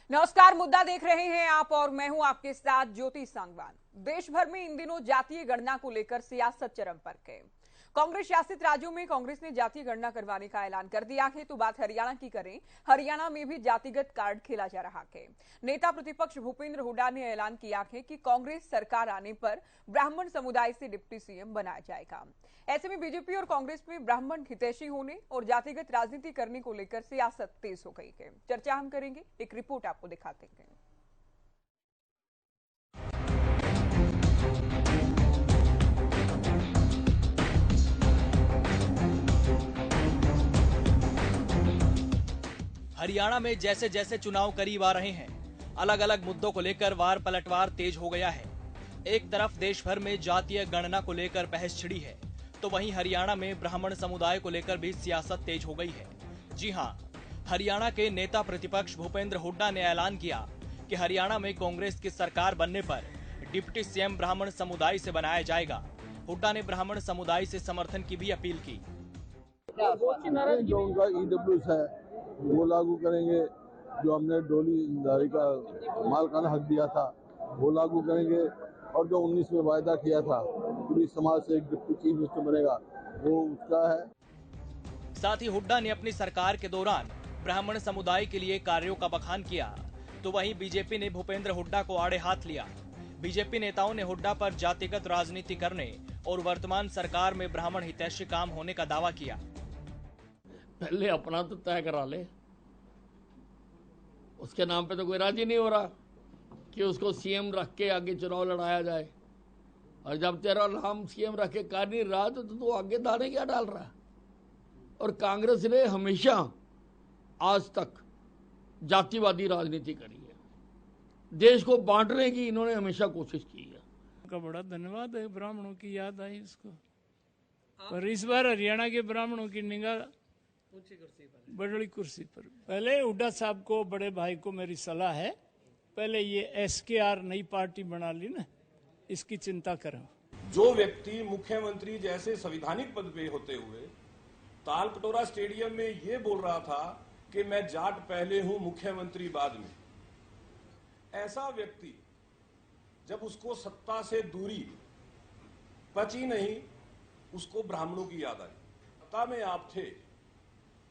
नमस्कार, मुद्दा देख रहे हैं आप और मैं हूं आपके साथ ज्योति सांगवान। देश भर में इन दिनों जातीय गणना को लेकर सियासत चरम पर है। कांग्रेस शासित राज्यों में कांग्रेस ने जातीय गणना करवाने का ऐलान कर दिया है, तो बात हरियाणा की करें। हरियाणा में भी जातिगत कार्ड खेला जा रहा है। नेता प्रतिपक्ष भूपेंद्र हुड्डा ने ऐलान किया है कि कांग्रेस सरकार आने पर ब्राह्मण समुदाय से डिप्टी सीएम बनाया जाएगा। ऐसे में बीजेपी और कांग्रेस में ब्राह्मण हितैषी होने और जातिगत राजनीति करने को लेकर सियासत तेज हो गई है। चर्चा हम करेंगे, एक रिपोर्ट आपको दिखाते हैं। हरियाणा में जैसे जैसे चुनाव करीब आ रहे हैं, अलग अलग मुद्दों को लेकर वार पलटवार तेज हो गया है। एक तरफ देश भर में जातीय गणना को लेकर बहस छिड़ी है, तो वहीं हरियाणा में ब्राह्मण समुदाय को लेकर भी सियासत तेज हो गई है। जी हां, हरियाणा के नेता प्रतिपक्ष भूपेंद्र हुड्डा ने ऐलान किया कि हरियाणा में कांग्रेस की सरकार बनने पर डिप्टी सीएम ब्राह्मण समुदाय से बनाया जाएगा। हुड्डा ने ब्राह्मण समुदाय से समर्थन की भी अपील की। जो उनका ईडब्ल्यूएस है वो लागू करेंगे, जो हमने डोलीधारी का मालकाना हक दिया था वो लागू करेंगे, और जो 19 में वायदा किया था पूरी समाज से एक डिप्टी चीफ मिनिस्टर बनेगा वो उसका है। साथ ही हुड्डा ने अपनी सरकार के दौरान ब्राह्मण समुदाय के लिए कार्यों का बखान किया, तो वहीं बीजेपी ने भूपेंद्र हुड्डा को आड़े हाथ लिया। बीजेपी नेताओं ने हुड्डा पर जातिगत राजनीति करने और वर्तमान सरकार में ब्राह्मण हितैषी काम होने का दावा किया। पहले अपना तो तय करा ले, उसके नाम पे तो कोई राजी नहीं हो रहा कि उसको सीएम रख के आगे चुनाव लड़ाया जाए। और जब तेरा नाम सीएम रख के कर नहीं रहा तो तू आगे दाने क्या डाल रहा है। और कांग्रेस ने हमेशा आज तक जातिवादी राजनीति करी है, देश को बांटने की इन्होंने हमेशा कोशिश की है। का बड़ा धन्यवाद है, ब्राह्मणों की याद आई इसको। पर इस बार हरियाणा के ब्राह्मणों की निगाह बड़ी कुर्सी पर। पहले हुड्डा साहब को, बड़े भाई को मेरी सलाह है, पहले ये एसकेआर नई पार्टी बना ली ना, इसकी चिंता करो। जो व्यक्ति मुख्यमंत्री जैसे संवैधानिक पद पे होते हुए तालकटोरा स्टेडियम में ये बोल रहा था कि मैं जाट पहले हूं मुख्यमंत्री बाद में, ऐसा व्यक्ति जब उसको सत्ता से दूरी पची नहीं, उसको ब्राह्मणों की याद आई। सत्ता में आप थे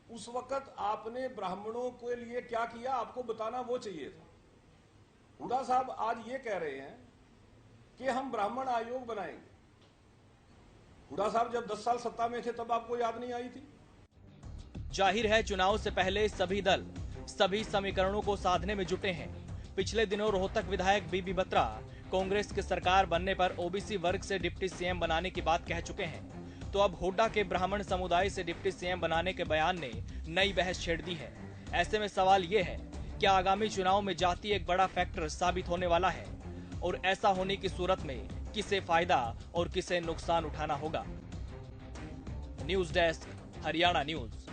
उस वक्त, आपने ब्राह्मणों के लिए क्या किया आपको बताना वो चाहिए था। हुड्डा साहब आज ये कह रहे हैं कि हम ब्राह्मण आयोग बनाएंगे। हुड्डा साहब जब 10 साल सत्ता में थे तब आपको याद नहीं आई थी? जाहिर है चुनाव से पहले सभी दल सभी समीकरणों को साधने में जुटे हैं। पिछले दिनों रोहतक विधायक बीबी बत्रा कांग्रेस की सरकार बनने पर ओबीसी वर्ग से डिप्टी सीएम बनाने की बात कह चुके हैं, तो अब हुड्डा के ब्राह्मण समुदाय से डिप्टी सीएम बनाने के बयान ने नई बहस छेड़ दी है। ऐसे में सवाल ये है, क्या आगामी चुनाव में जाति एक बड़ा फैक्टर साबित होने वाला है, और ऐसा होने की सूरत में किसे फायदा और किसे नुकसान उठाना होगा। News desk, Haryana news.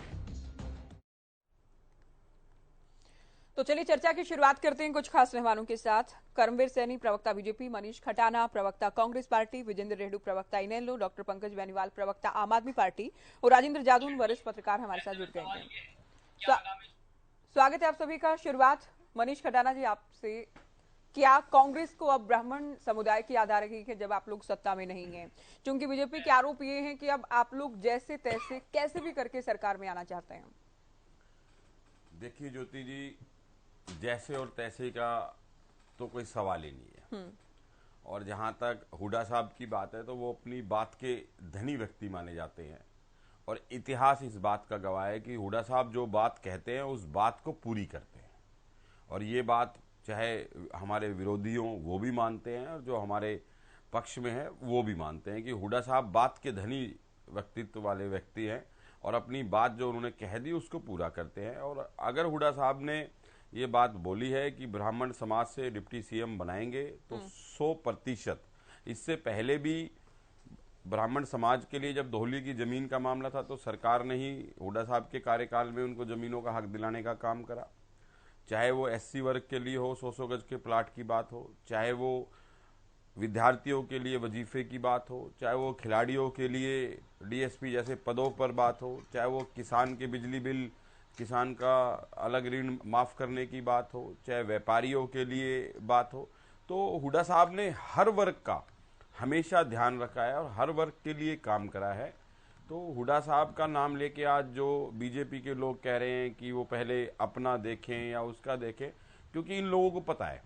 तो चलिए चर्चा की शुरुआत करते हैं कुछ खास मेहमानों के साथ। कर्मवीर सैनी, प्रवक्ता बीजेपी, मनीष खटाना, प्रवक्ता कांग्रेस पार्टी, विजेंद्र रेड्डू, प्रवक्ता इनेलो, डॉक्टर पंकज बेनीवाल, प्रवक्ता आम आदमी पार्टी, और राजेंद्र जादून, वरिष्ठ पत्रकार हमारे साथ जुड़ गए हैं। स्वागत है आप सभी का। शुरुआत मनीष खटाना जी आपसे, क्या कांग्रेस को अब ब्राह्मण समुदाय की याद आ रही है जब आप लोग सत्ता में नहीं हैं? क्योंकि बीजेपी के आरोप ये हैं कि अब आप लोग जैसे तैसे कैसे भी करके सरकार में आना चाहते हैं। देखिए ज्योति जी, जैसे और तैसे का तो कोई सवाल ही नहीं है। और जहां तक हुड्डा साहब की बात है तो वो अपनी बात के धनी व्यक्ति माने जाते हैं, और इतिहास इस बात का गवाह है कि हुड्डा साहब जो बात कहते हैं उस बात को पूरी करते हैं। और ये बात चाहे हमारे विरोधी हों वो भी मानते हैं, और जो हमारे पक्ष में है वो भी मानते हैं कि हुड्डा साहब बात के धनी व्यक्तित्व वाले व्यक्ति हैं, और अपनी बात जो उन्होंने कह दी उसको पूरा करते हैं। और अगर हुड्डा साहब ने ये बात बोली है कि ब्राह्मण समाज से डिप्टी सीएम बनाएंगे, तो 100%। इससे पहले भी ब्राह्मण समाज के लिए जब दोहली की जमीन का मामला था तो सरकार ने ही हुड्डा साहब के कार्यकाल में उनको जमीनों का हक दिलाने का काम करा। चाहे वो एससी वर्ग के लिए हो 100-100 गज के प्लाट की बात हो, चाहे वो विद्यार्थियों के लिए वजीफे की बात हो, चाहे वो खिलाड़ियों के लिए डीएसपी जैसे पदों पर बात हो, चाहे वो किसान के बिजली बिल किसान का अलग ऋण माफ करने की बात हो, चाहे व्यापारियों के लिए बात हो, तो हुड्डा साहब ने हर वर्ग का हमेशा ध्यान रखा है और हर वर्ग के लिए काम करा है। तो हुड्डा साहब का नाम लेके आज जो बीजेपी के लोग कह रहे हैं कि वो पहले अपना देखें या उसका देखें, क्योंकि इन लोगों को पता है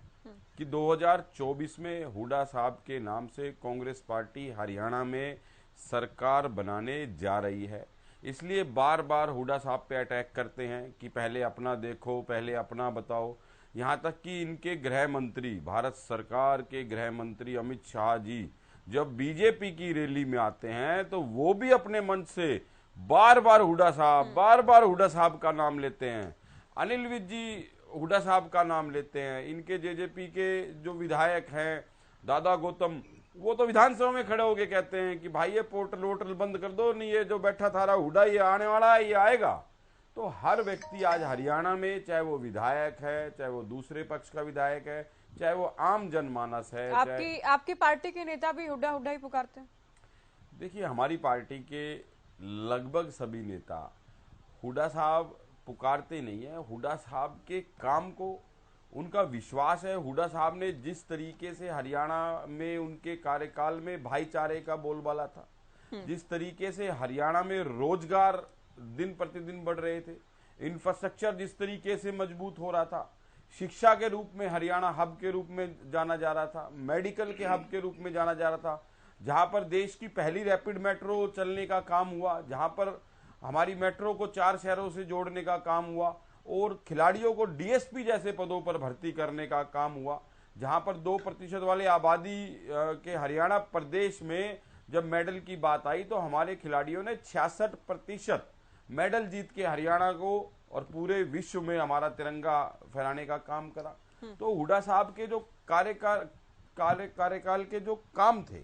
कि 2024 में हुड्डा साहब के नाम से कांग्रेस पार्टी हरियाणा में सरकार बनाने जा रही है। इसलिए बार बार हुड्डा साहब पे अटैक करते हैं कि पहले अपना देखो, पहले अपना बताओ। यहाँ तक कि इनके गृह मंत्री, भारत सरकार के गृह मंत्री अमित शाह जी जब बीजेपी की रैली में आते हैं तो वो भी अपने मंच से बार बार हुड्डा साहब का नाम लेते हैं। अनिल विज जी हुड्डा साहब का नाम लेते हैं। इनके जेजेपी के जो विधायक हैं दादा गौतम, वो तो विधानसभा में खड़े होके कहते हैं कि भाई ये पोर्टल वोटल बंद कर दो, नहीं ये जो बैठा था हुड्डा ये आने वाला है, ये आएगा। तो हर व्यक्ति आज हरियाणा में, चाहे वो विधायक है, चाहे वो दूसरे पक्ष का विधायक है, चाहे वो आम जनमानस है, आपकी पार्टी के नेता भी हुड्डा हुड्डा ही पुकारते हैं। देखिए, हमारी पार्टी के लगभग सभी नेता हुड्डा साहब पुकारते नहीं है। हुड्डा साहब के काम को उनका विश्वास है। हुड्डा साहब ने जिस तरीके से हरियाणा में उनके कार्यकाल में भाईचारे का बोलबाला था, जिस तरीके से हरियाणा में रोजगार दिन प्रतिदिन बढ़ रहे थे, इंफ्रास्ट्रक्चर जिस तरीके से मजबूत हो रहा था, शिक्षा के रूप में हरियाणा हब के रूप में जाना जा रहा था, मेडिकल के हब के रूप में जाना जा रहा था, जहां पर देश की पहली रैपिड मेट्रो चलने का काम हुआ, जहां पर हमारी मेट्रो को 4 शहरों से जोड़ने का काम हुआ और खिलाड़ियों को डीएसपी जैसे पदों पर भर्ती करने का काम हुआ, जहां पर 2% वाले आबादी के हरियाणा प्रदेश में जब मेडल की बात आई तो हमारे खिलाड़ियों ने 66% मेडल जीत के हरियाणा को और पूरे विश्व में हमारा तिरंगा फहराने का काम करा। तो हुड्डा साहब के जो कार्यकाल के जो काम थे,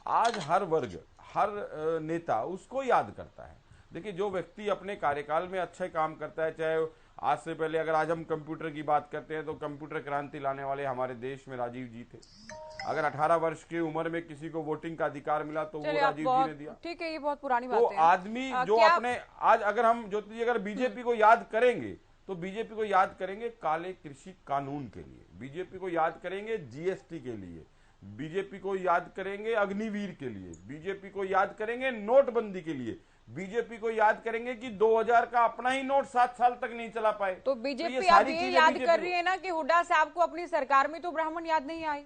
आज हर वर्ग, हर नेता उसको याद करता है। देखिए, जो व्यक्ति अपने कार्यकाल में अच्छे काम करता है, चाहे आज से पहले अगर आज हम कंप्यूटर की बात करते हैं तो कंप्यूटर क्रांति लाने वाले हमारे देश में राजीव जी थे। अगर 18 वर्ष की उम्र में किसी को वोटिंग का अधिकार मिला तो वो राजीव जी ने दिया। ठीक है, ये बहुत पुरानी बात है। तो आदमी जो अपने आज अगर हम ज्योति जी अगर बीजेपी को याद करेंगे तो बीजेपी को याद करेंगे काले कृषि कानून के लिए, बीजेपी को याद करेंगे जीएसटी के लिए, बीजेपी को याद करेंगे अग्निवीर के लिए, बीजेपी को याद करेंगे नोटबंदी के लिए, बीजेपी को याद करेंगे कि 2000 का अपना ही नोट 7 साल तक नहीं चला पाए। तो बीजेपी अब ये याद कर रही है ना कि हुड्डा साहब को अपनी सरकार में तो ब्राह्मण याद नहीं आए,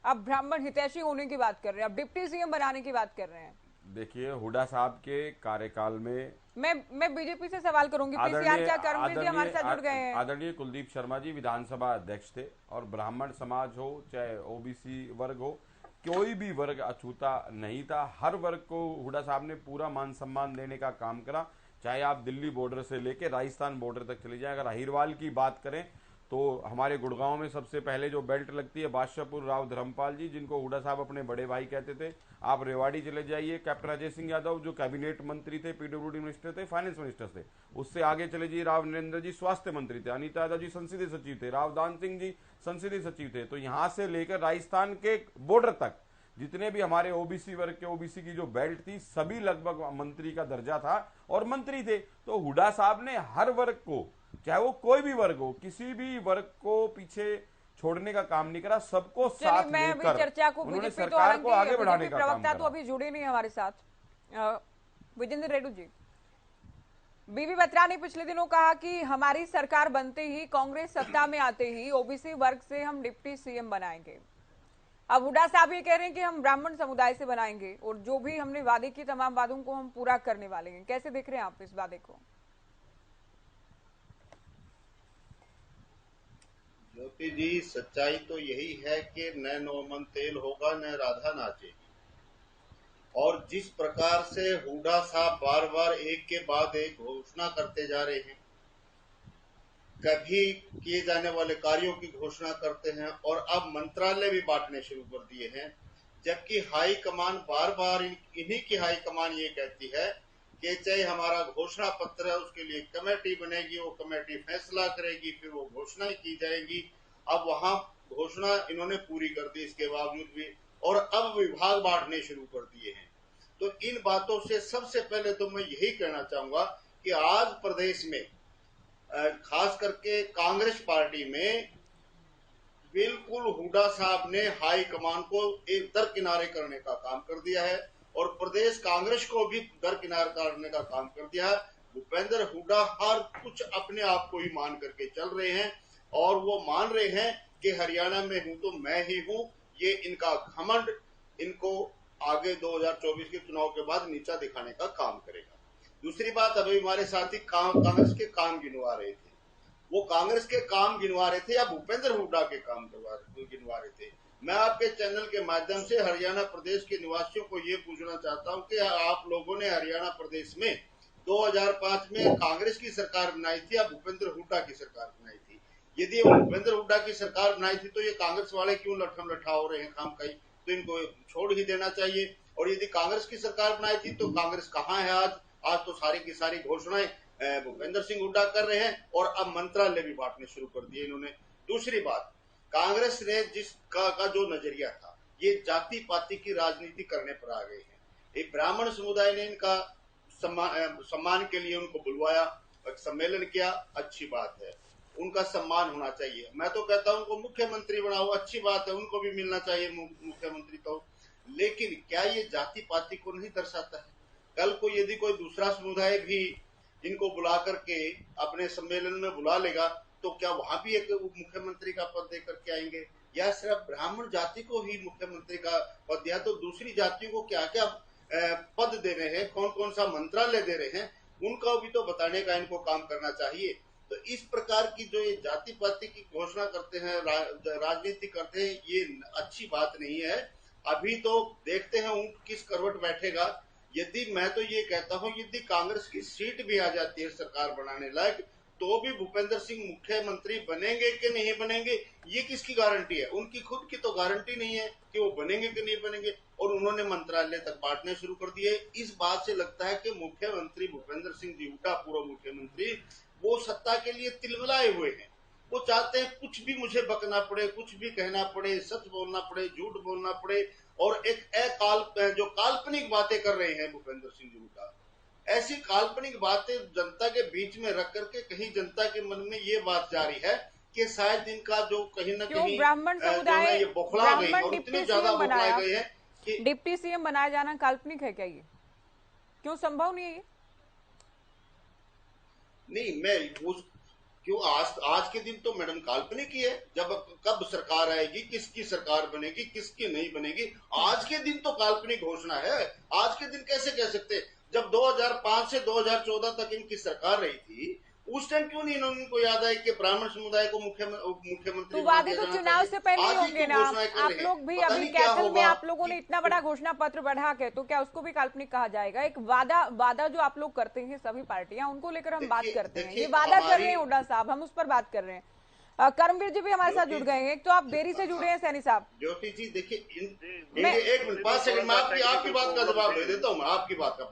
अब ब्राह्मण हितैषी होने की बात कर रहे हैं, अब डिप्टी सीएम बनाने की बात कर रहे हैं। देखिए, हुड्डा साहब के कार्यकाल में मैं बीजेपी से सवाल करूंगी, पीसीआर क्या कर्मवीर जी हमारे साथ जुड़ गए हैं। आदरणीय कुलदीप शर्मा जी विधानसभा अध्यक्ष थे और ब्राह्मण समाज हो चाहे ओबीसी वर्ग हो, कोई भी वर्ग अछूता नहीं था। हर वर्ग को हुड्डा साहब ने पूरा मान सम्मान देने का काम करा। चाहे आप दिल्ली बॉर्डर से लेके राजस्थान बॉर्डर तक चले जाएं, अगर अहिरवाल की बात करें तो हमारे गुड़गांव में सबसे पहले जो बेल्ट लगती है बादशाहपुर राव धर्मपाल जी, जिनको हुड्डा साहब अपने बड़े भाई कहते थे। आप रेवाड़ी चले जाइए, कैप्टन अजय सिंह यादव जो कैबिनेट मंत्री थे, पीडब्ल्यूडी मिनिस्टर थे, फाइनेंस मिनिस्टर थे। उससे आगे चले जाइए, राव नरेंद्र जी स्वास्थ्य मंत्री थे, अनीता यादव जी संसदीय सचिव थे, रावदान सिंह जी संसदीय सचिव थे। तो यहाँ से लेकर राजस्थान के बॉर्डर तक जितने भी हमारे ओबीसी वर्ग के, ओबीसी की जो बेल्ट थी, सभी लगभग मंत्री का दर्जा था और मंत्री थे। तो हुड्डा साहब ने हर वर्ग को, चाहे वो कोई भी वर्ग हो, किसी भी वर्ग को पीछे छोड़ने का काम नहीं करा, सबको साथ लेकर चर्चा को उन्होंने सरकार को आगे बढ़ाने का काम करा। तो अभी जुड़े नहीं हमारे साथ विजेंद्र रेड्डी जी। बीबी बत्रा ने पिछले दिनों कहा कि हमारी सरकार बनते ही, कांग्रेस सत्ता में आते ही ओबीसी वर्ग से हम डिप्टी सीएम बनाएंगे। अब हुड्डा साहब ये कह रहे हैं कि हम ब्राह्मण समुदाय से बनाएंगे और जो भी हमने वादे किए तमाम वादों को हम पूरा करने वाले हैं। कैसे देख रहे हैं आप इस वादे को? ज्योति जी, सच्चाई तो यही है कि न नौमन तेल होगा न राधा नाचेगी। और जिस प्रकार से हुड्डा साहब बार बार एक के बाद एक घोषणा करते जा रहे हैं, कभी किए जाने वाले कार्यों की घोषणा करते हैं और अब मंत्रालय भी बांटने शुरू कर दिए हैं, जबकि हाई कमान बार बार इन्हीं की हाई कमान ये कहती है कि चाहे हमारा घोषणा पत्र है उसके लिए कमेटी बनेगी, वो कमेटी फैसला करेगी, फिर वो घोषणा की जाएगी। अब वहां घोषणा इन्होंने पूरी कर दी इसके बावजूद भी, और अब विभाग बांटने शुरू कर दिए हैं। तो इन बातों से सबसे पहले तो मैं यही कहना चाहूंगा कि आज प्रदेश में खास करके कांग्रेस पार्टी में बिल्कुल हुड्डा साहब ने हाई कमान को एक दरकिनारे करने का काम कर दिया है और प्रदेश कांग्रेस को भी दरकिनार करने का काम कर दिया है। भूपेंद्र हुड्डा हर कुछ अपने आप को ही मान करके चल रहे हैं और वो मान रहे हैं कि हरियाणा में हूं तो मैं ही हूं। ये इनका घमंड इनको आगे 2024 के चुनाव के बाद नीचा दिखाने का काम करेगा। दूसरी बात, अभी हमारे साथी कांग्रेस के काम गिनवा रहे थे, वो कांग्रेस के काम गिनवा रहे थे या भूपेंद्र हुड्डा के काम गिनवा रहे थे। मैं आपके चैनल के माध्यम से हरियाणा प्रदेश के निवासियों को ये पूछना चाहता हूं कि आप लोगों ने हरियाणा प्रदेश में 2005 में कांग्रेस की सरकार बनाई थी या भूपेंद्र हुड्डा की सरकार बनाई थी? यदि भूपेंद्र हुड्डा की सरकार बनाई थी तो ये कांग्रेस वाले क्यों लठम लठा हो रहे हैं खाम खाई? तो इनको छोड़ ही देना चाहिए। और यदि कांग्रेस की सरकार बनाई थी तो कांग्रेस कहाँ है आज? आज तो सारी की सारी घोषणाएं भूपेंद्र सिंह हुड्डा कर रहे हैं और अब मंत्रालय भी बांटने शुरू कर दिए इन्होंने। दूसरी बात, कांग्रेस ने का जो नजरिया था, ये जाति पाति की राजनीति करने पर आ गए हैं। एक ब्राह्मण समुदाय ने इनका सम्मान के लिए उनको बुलवाया, सम्मेलन किया, अच्छी बात है, उनका सम्मान होना चाहिए। मैं तो कहता हूं उनको मुख्यमंत्री बनाओ, अच्छी बात है, उनको भी मिलना चाहिए मुख्यमंत्री तो। लेकिन क्या ये जाति पाति को नहीं दर्शाता है? कल को यदि कोई दूसरा समुदाय भी इनको बुला करके अपने सम्मेलन में बुला लेगा तो क्या वहां भी एक मुख्यमंत्री का पद देकर के आएंगे? या सिर्फ ब्राह्मण जाति को ही मुख्यमंत्री का पद दिया तो दूसरी जातियों को क्या क्या पद दे रहे हैं, कौन कौन सा मंत्रालय दे रहे हैं, उनका भी तो बताने का इनको काम करना चाहिए। तो इस प्रकार की जो ये जाति पाति की घोषणा करते हैं, राजनीति करते हैं, ये अच्छी बात नहीं है। अभी तो देखते हैं ऊंट किस करवट बैठेगा। यदि मैं तो ये कहता हूं यदि कांग्रेस की सीट भी आ जाती है सरकार बनाने लायक तो भी भूपेंद्र सिंह मुख्यमंत्री बनेंगे कि नहीं बनेंगे ये किसकी गारंटी है? उनकी खुद की तो गारंटी नहीं है कि वो बनेंगे कि नहीं बनेंगे। और उन्होंने मंत्रालय तक बांटने शुरू कर दिए। इस बात से लगता है कि मुख्यमंत्री भूपेंद्र सिंह जी हुड्डा, पूर्व मुख्यमंत्री, वो सत्ता के लिए तिलमिलाए हुए हैं। वो चाहते हैं कुछ भी मुझे बकना पड़े, कुछ भी कहना पड़े, सच बोलना पड़े, झूठ बोलना पड़े और एक जो काल्पनिक बातें कर रहे हैं भूपेंद्र सिंह जी हुड्डा, ऐसी काल्पनिक बातें जनता के बीच में रख करके कहीं जनता के मन में ये बात जारी है कि शायद इनका जो कहीं न कहीं ब्राह्मण समुदाय ये बौखला गई और इतने ज्यादा बौखलाए गए हैं कि डिप्टी सीएम बनाया जाना काल्पनिक है क्या? ये क्यों संभव नहीं है? ये नहीं, मैं क्यों आज के दिन तो मैडम काल्पनिक ही है। जब कब सरकार आएगी, किसकी सरकार बनेगी, किसकी नहीं बनेगी, आज के दिन तो काल्पनिक घोषणा है। आज के दिन कैसे कह सकते? जब 2005 से 2014 तक इनकी सरकार रही थी उस टाइम क्यों नहीं इनको याद आया कि ब्राह्मण समुदाय को मुख्यमंत्री? तो वादे तो चुनाव से पहले होंगे ना। आप लोग भी अभी कैसल में आप लोगों ने इतना बड़ा घोषणा पत्र बढ़ा के, तो क्या उसको भी काल्पनिक कहा जाएगा? एक वादा जो आप लोग करते हैं सभी पार्टियां, उनको लेकर हम बात करते हैं। ये वादा कर रहे हैं हुड्डा साहब, हम उस पर बात कर रहे हैं। कर्मवीर जी भी हमारे साथ जुड़ गए हैं। तो आप देरी से जुड़े हैं सैनी साहब। ज्योति जी देखिए, एक मिनट 5 सेकंड में आपकी बात का जवाब दे देता हूँ। आपकी बात का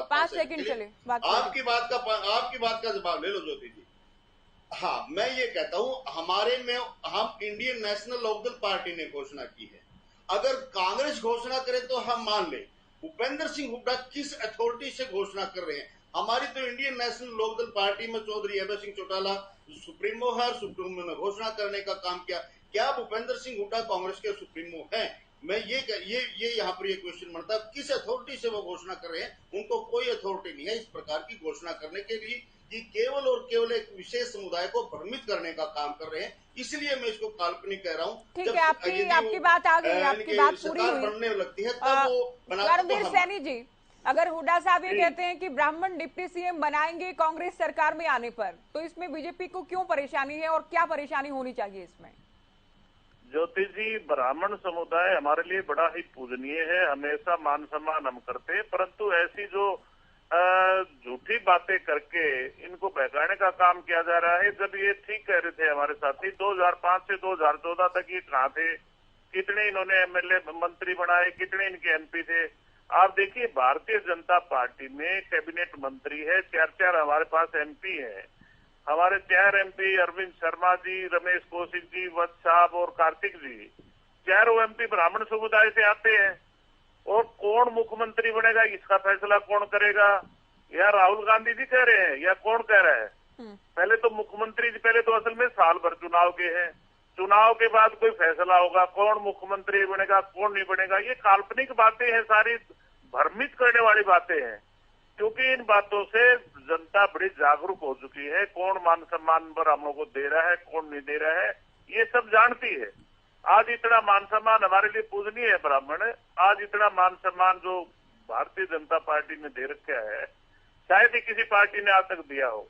5 सेकंड चले, आपकी बात का जवाब ले लो ज्योति जी। हाँ, मैं ये कहता हूँ हमारे में हम इंडियन नेशनल लोकदल पार्टी ने घोषणा की है। अगर कांग्रेस घोषणा करे तो हम मान ले। भूपेंद्र सिंह हुड्डा किस अथॉरिटी से घोषणा कर रहे हैं? हमारी तो इंडियन नेशनल लोकदल पार्टी में चौधरी अभय सिंह चौटाला सुप्रीमो है, सुप्रीमो ने घोषणा करने का काम किया। क्या भूपेंद्र सिंह हुड्डा कांग्रेस के सुप्रीमो हैं? मैं ये यहाँ पर ये क्वेश्चन बनता है, किस अथॉरिटी से वो घोषणा कर रहे हैं? उनको कोई अथॉरिटी नहीं है इस प्रकार की घोषणा करने के लिए, कि केवल और केवल एक विशेष समुदाय को भ्रमित करने का काम कर रहे हैं। इसलिए मैं इसको काल्पनिक कह रहा हूँ। ठीक है, आपकी बात आ गई, आपकी बात पूरी हुई। बनने लगती है तब वो कर्मवीर सैनी जी, अगर हुड्डा साहब ये कहते हैं कि ब्राह्मण डिप्टी सीएम बनाएंगे कांग्रेस सरकार में आने पर, तो इसमें बीजेपी को क्यों परेशानी है और क्या परेशानी होनी चाहिए इसमें? ज्योति जी, ब्राह्मण समुदाय हमारे लिए बड़ा ही पूजनीय है, हमेशा मान सम्मान हम करते हैं, परंतु ऐसी जो झूठी बातें करके इनको बहकाने का काम किया जा रहा है। जब ये ठीक कह रहे थे हमारे साथी, 2005 से 2014 तक ये कहाँ थे? कितने इन्होंने एमएलए मंत्री बनाए, कितने इनके एमपी थे? आप देखिए, भारतीय जनता पार्टी में कैबिनेट मंत्री है, 4 हमारे पास एमपी है। हमारे 4 एमपी अरविंद शर्मा जी, रमेश कौशिक जी, वत्स साहब और कार्तिक जी, 4 एमपी ब्राह्मण समुदाय से आते हैं। और कौन मुख्यमंत्री बनेगा इसका फैसला कौन करेगा? या राहुल गांधी जी कह रहे हैं या कौन कह रहा है? पहले तो मुख्यमंत्री जी, पहले तो असल में साल भर चुनाव के हैं, चुनाव के बाद कोई फैसला होगा, कौन मुख्यमंत्री बनेगा कौन नहीं बनेगा, ये काल्पनिक बातें हैं, सारी भ्रमित करने वाली बातें हैं। क्योंकि इन बातों से जनता बड़ी जागरूक हो चुकी है, कौन मान सम्मान ब्राह्मणों को दे रहा है कौन नहीं दे रहा है, ये सब जानती है। आज इतना मान सम्मान हमारे लिए पूजनीय है ब्राह्मण, आज इतना मान सम्मान जो भारतीय जनता पार्टी ने दे रखा है शायद ही किसी पार्टी ने आज तक दिया हो।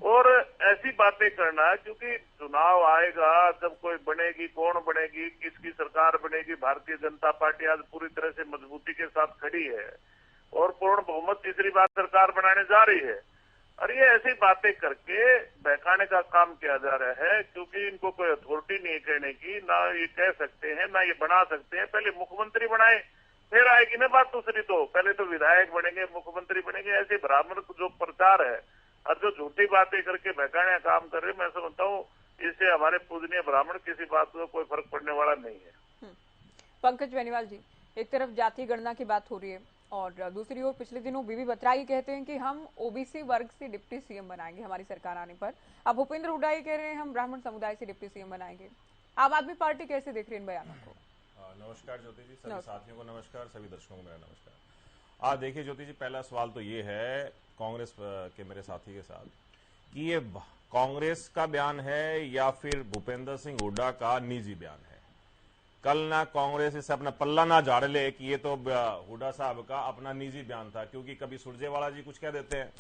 और ऐसी बातें करना, क्योंकि चुनाव आएगा जब कोई बनेगी, कौन बनेगी, किसकी सरकार बनेगी, भारतीय जनता पार्टी आज पूरी तरह से मजबूती के साथ खड़ी है और पूर्ण बहुमत तीसरी बार सरकार बनाने जा रही है। और ये ऐसी बातें करके बहकाने का काम किया जा रहा है, क्योंकि इनको कोई अथॉरिटी नहीं कहने की, ना ये कह सकते हैं ना ये बना सकते हैं। पहले मुख्यमंत्री बनाए फिर आएगी ना बात दूसरी, तो पहले तो विधायक बनेंगे मुख्यमंत्री बनेंगे। ऐसे ब्राह्मण जो प्रचार है और जो झूठी बातें करके बहकाने का काम कर रहे, मैं समझता हूँ इससे हमारे पूजनीय ब्राह्मण किसी बात को कोई फर्क पड़ने वाला नहीं है। पंकज बेनीवाल जी, एक तरफ जाति गणना की बात हो रही है और दूसरी ओर पिछले दिनों बीबी बत्रा ही कहते हैं कि हम ओबीसी वर्ग से डिप्टी सीएम बनाएंगे हमारी सरकार आने पर। अब भूपेंद्र हुड्डा ही कह रहे हैं हम ब्राह्मण समुदाय से डिप्टी सीएम बनाएंगे। आम आदमी पार्टी कैसे देख रही है इन बयानों को? नमस्कार ज्योति जी, सभी साथियों को नमस्कार, सभी दर्शकों को मेरा नमस्कार। देखिए ज्योति जी, पहला सवाल तो ये है कांग्रेस के मेरे साथी के साथ कि ये कांग्रेस का बयान है या फिर भूपेंद्र सिंह हुड्डा का निजी बयान है। कल ना कांग्रेस इसे अपना पल्ला ना झाड़ ले कि ये तो हुड्डा साहब का अपना निजी बयान था, क्योंकि कभी सुरजेवाला जी कुछ कह देते हैं,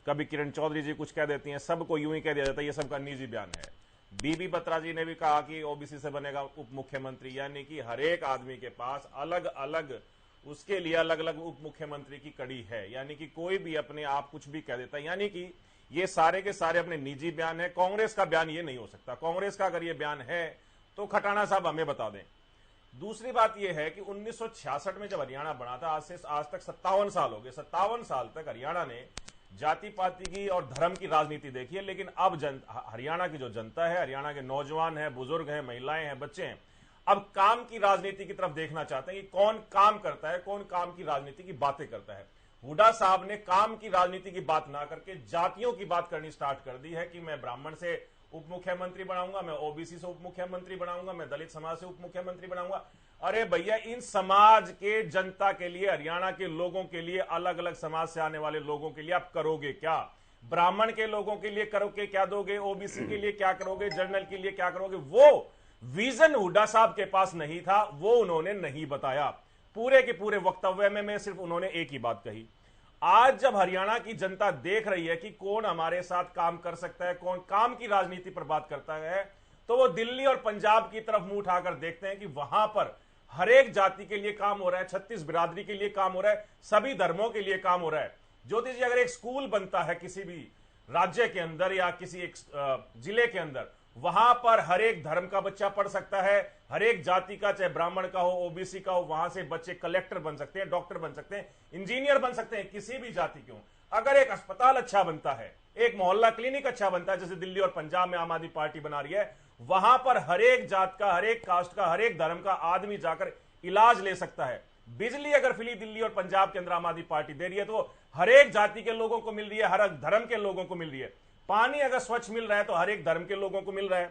कभी किरण चौधरी जी कुछ कह देती हैं, सबको यूं ही कह दिया जाता है ये सबका निजी बयान है। बीबी बत्रा जी ने भी कहा कि ओबीसी से बनेगा उप मुख्यमंत्री, यानी कि हर एक आदमी के पास अलग अलग उसके लिए अलग अलग उप मुख्यमंत्री की कड़ी है, यानी कि कोई भी अपने आप कुछ भी कह देता है, यानी कि ये सारे के सारे अपने निजी बयान है। कांग्रेस का बयान ये नहीं हो सकता। कांग्रेस का अगर ये बयान है तो खटाना साहब हमें बता दें। दूसरी बात यह है कि 1966 में जब हरियाणा बना था, आज तक 57 साल हो गए। 57 साल तक हरियाणा ने जाति पाति की और धर्म की राजनीति देखी है, लेकिन अब हरियाणा की जो जनता है, हरियाणा के नौजवान हैं, बुजुर्ग हैं, महिलाएं हैं, बच्चे हैं, अब काम की राजनीति की तरफ देखना चाहते हैं कि कौन काम करता है, कौन काम की राजनीति की बातें करता है। हुड्डा साहब ने काम की राजनीति की बात ना करके जातियों की बात करनी स्टार्ट कर दी है कि मैं ब्राह्मण से उप मुख्यमंत्री बनाऊंगा, मैं ओबीसी से उप मुख्यमंत्री बनाऊंगा, मैं दलित समाज से उप मुख्यमंत्री बनाऊंगा। अरे भैया, इन समाज के जनता के लिए, हरियाणा के लोगों के लिए, अलग अलग समाज से आने वाले लोगों के लिए आप करोगे क्या? ब्राह्मण के लोगों के लिए करोगे क्या दोगे? ओबीसी के लिए क्या करोगे? जनरल के लिए क्या करोगे? वो विजन हुड्डा साहब के पास नहीं था, वो उन्होंने नहीं बताया। पूरे के पूरे वक्तव्य में सिर्फ उन्होंने एक ही बात कही। आज जब हरियाणा की जनता देख रही है कि कौन हमारे साथ काम कर सकता है, कौन काम की राजनीति पर बात करता है, तो वो दिल्ली और पंजाब की तरफ मुंह उठाकर देखते हैं कि वहां पर हर एक जाति के लिए काम हो रहा है, 36 बिरादरी के लिए काम हो रहा है, सभी धर्मों के लिए काम हो रहा है। ज्योति जी, अगर एक स्कूल बनता है किसी भी राज्य के अंदर या किसी एक जिले के अंदर, वहां पर हर एक धर्म का बच्चा पढ़ सकता है, हर एक जाति का, चाहे ब्राह्मण का हो, ओबीसी का हो, वहां से बच्चे कलेक्टर बन सकते हैं, डॉक्टर बन सकते हैं, इंजीनियर बन सकते हैं, किसी भी जाति के हो। अगर एक अस्पताल अच्छा बनता है, एक मोहल्ला क्लिनिक अच्छा बनता है, जैसे दिल्ली और पंजाब में आम आदमी पार्टी बना रही है, वहां पर हर एक जात का, हर एक कास्ट का, हर एक धर्म का आदमी जाकर इलाज ले सकता है। बिजली अगर फ्री दिल्ली और पंजाब के अंदर आम आदमी पार्टी दे रही है तो हर एक जाति के लोगों को मिल रही है, हर एक धर्म के लोगों को मिल रही है। पानी अगर स्वच्छ मिल रहा है तो हर एक धर्म के लोगों को मिल रहा है।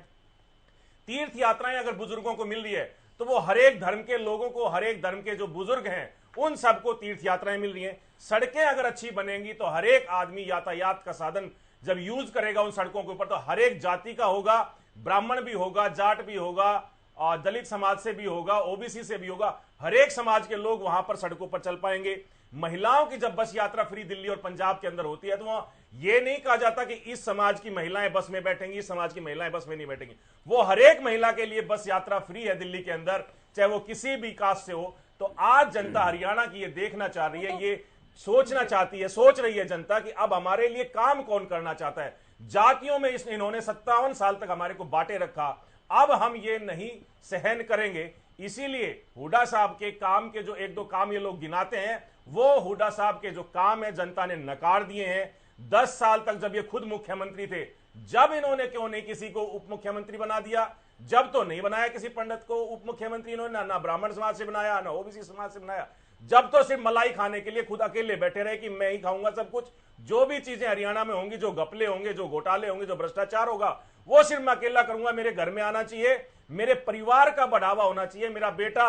तीर्थ यात्राएं अगर बुजुर्गों को मिल रही है तो वो हर एक धर्म के लोगों को, हर एक धर्म के जो बुजुर्ग हैं उन सबको तीर्थ यात्राएं मिल रही हैं। सड़कें अगर अच्छी बनेंगी तो हर एक आदमी यातायात का साधन जब यूज करेगा उन सड़कों के ऊपर, तो हर एक जाति का होगा, ब्राह्मण भी होगा, जाट भी होगा, और दलित समाज से भी होगा, ओबीसी से भी होगा, हर एक समाज के लोग वहां पर सड़कों पर चल पाएंगे। महिलाओं की जब बस यात्रा फ्री दिल्ली और पंजाब के अंदर होती है तो वहां ये नहीं कहा जाता कि इस समाज की महिलाएं बस में बैठेंगी, इस समाज की महिलाएं बस में नहीं बैठेंगी। वो हर एक महिला के लिए बस यात्रा फ्री है दिल्ली के अंदर, चाहे वो किसी भी कास्ट से हो। तो आज जनता हरियाणा की ये देखना चाह रही है, ये सोचना चाहती है, सोच रही है जनता कि अब हमारे लिए काम कौन करना चाहता है। जातियों में इन्होंने 57 साल तक हमारे को बांटे रखा, अब हम ये नहीं सहन करेंगे। इसीलिए हुड्डा साहब के काम के जो एक दो काम ये लोग गिनाते हैं, वो हुड्डा साहब के जो काम है जनता ने नकार दिए हैं। 10 साल तक जब ये खुद मुख्यमंत्री थे, जब इन्होंने क्यों नहीं किसी को उप मुख्यमंत्री बना दिया? जब तो नहीं बनाया किसी पंडित को उप मुख्यमंत्री इन्होंने, ना ब्राह्मण समाज से बनाया, ना ओबीसी समाज से बनाया। जब तो सिर्फ मलाई खाने के लिए खुद अकेले बैठे रहे कि मैं ही खाऊंगा सब कुछ। जो भी चीजें हरियाणा में होंगी, जो घपले होंगे, जो घोटाले होंगे, जो भ्रष्टाचार होगा, वो सिर्फ मैं अकेला करूंगा। मेरे घर में आना चाहिए, मेरे परिवार का बढ़ावा होना चाहिए। मेरा बेटा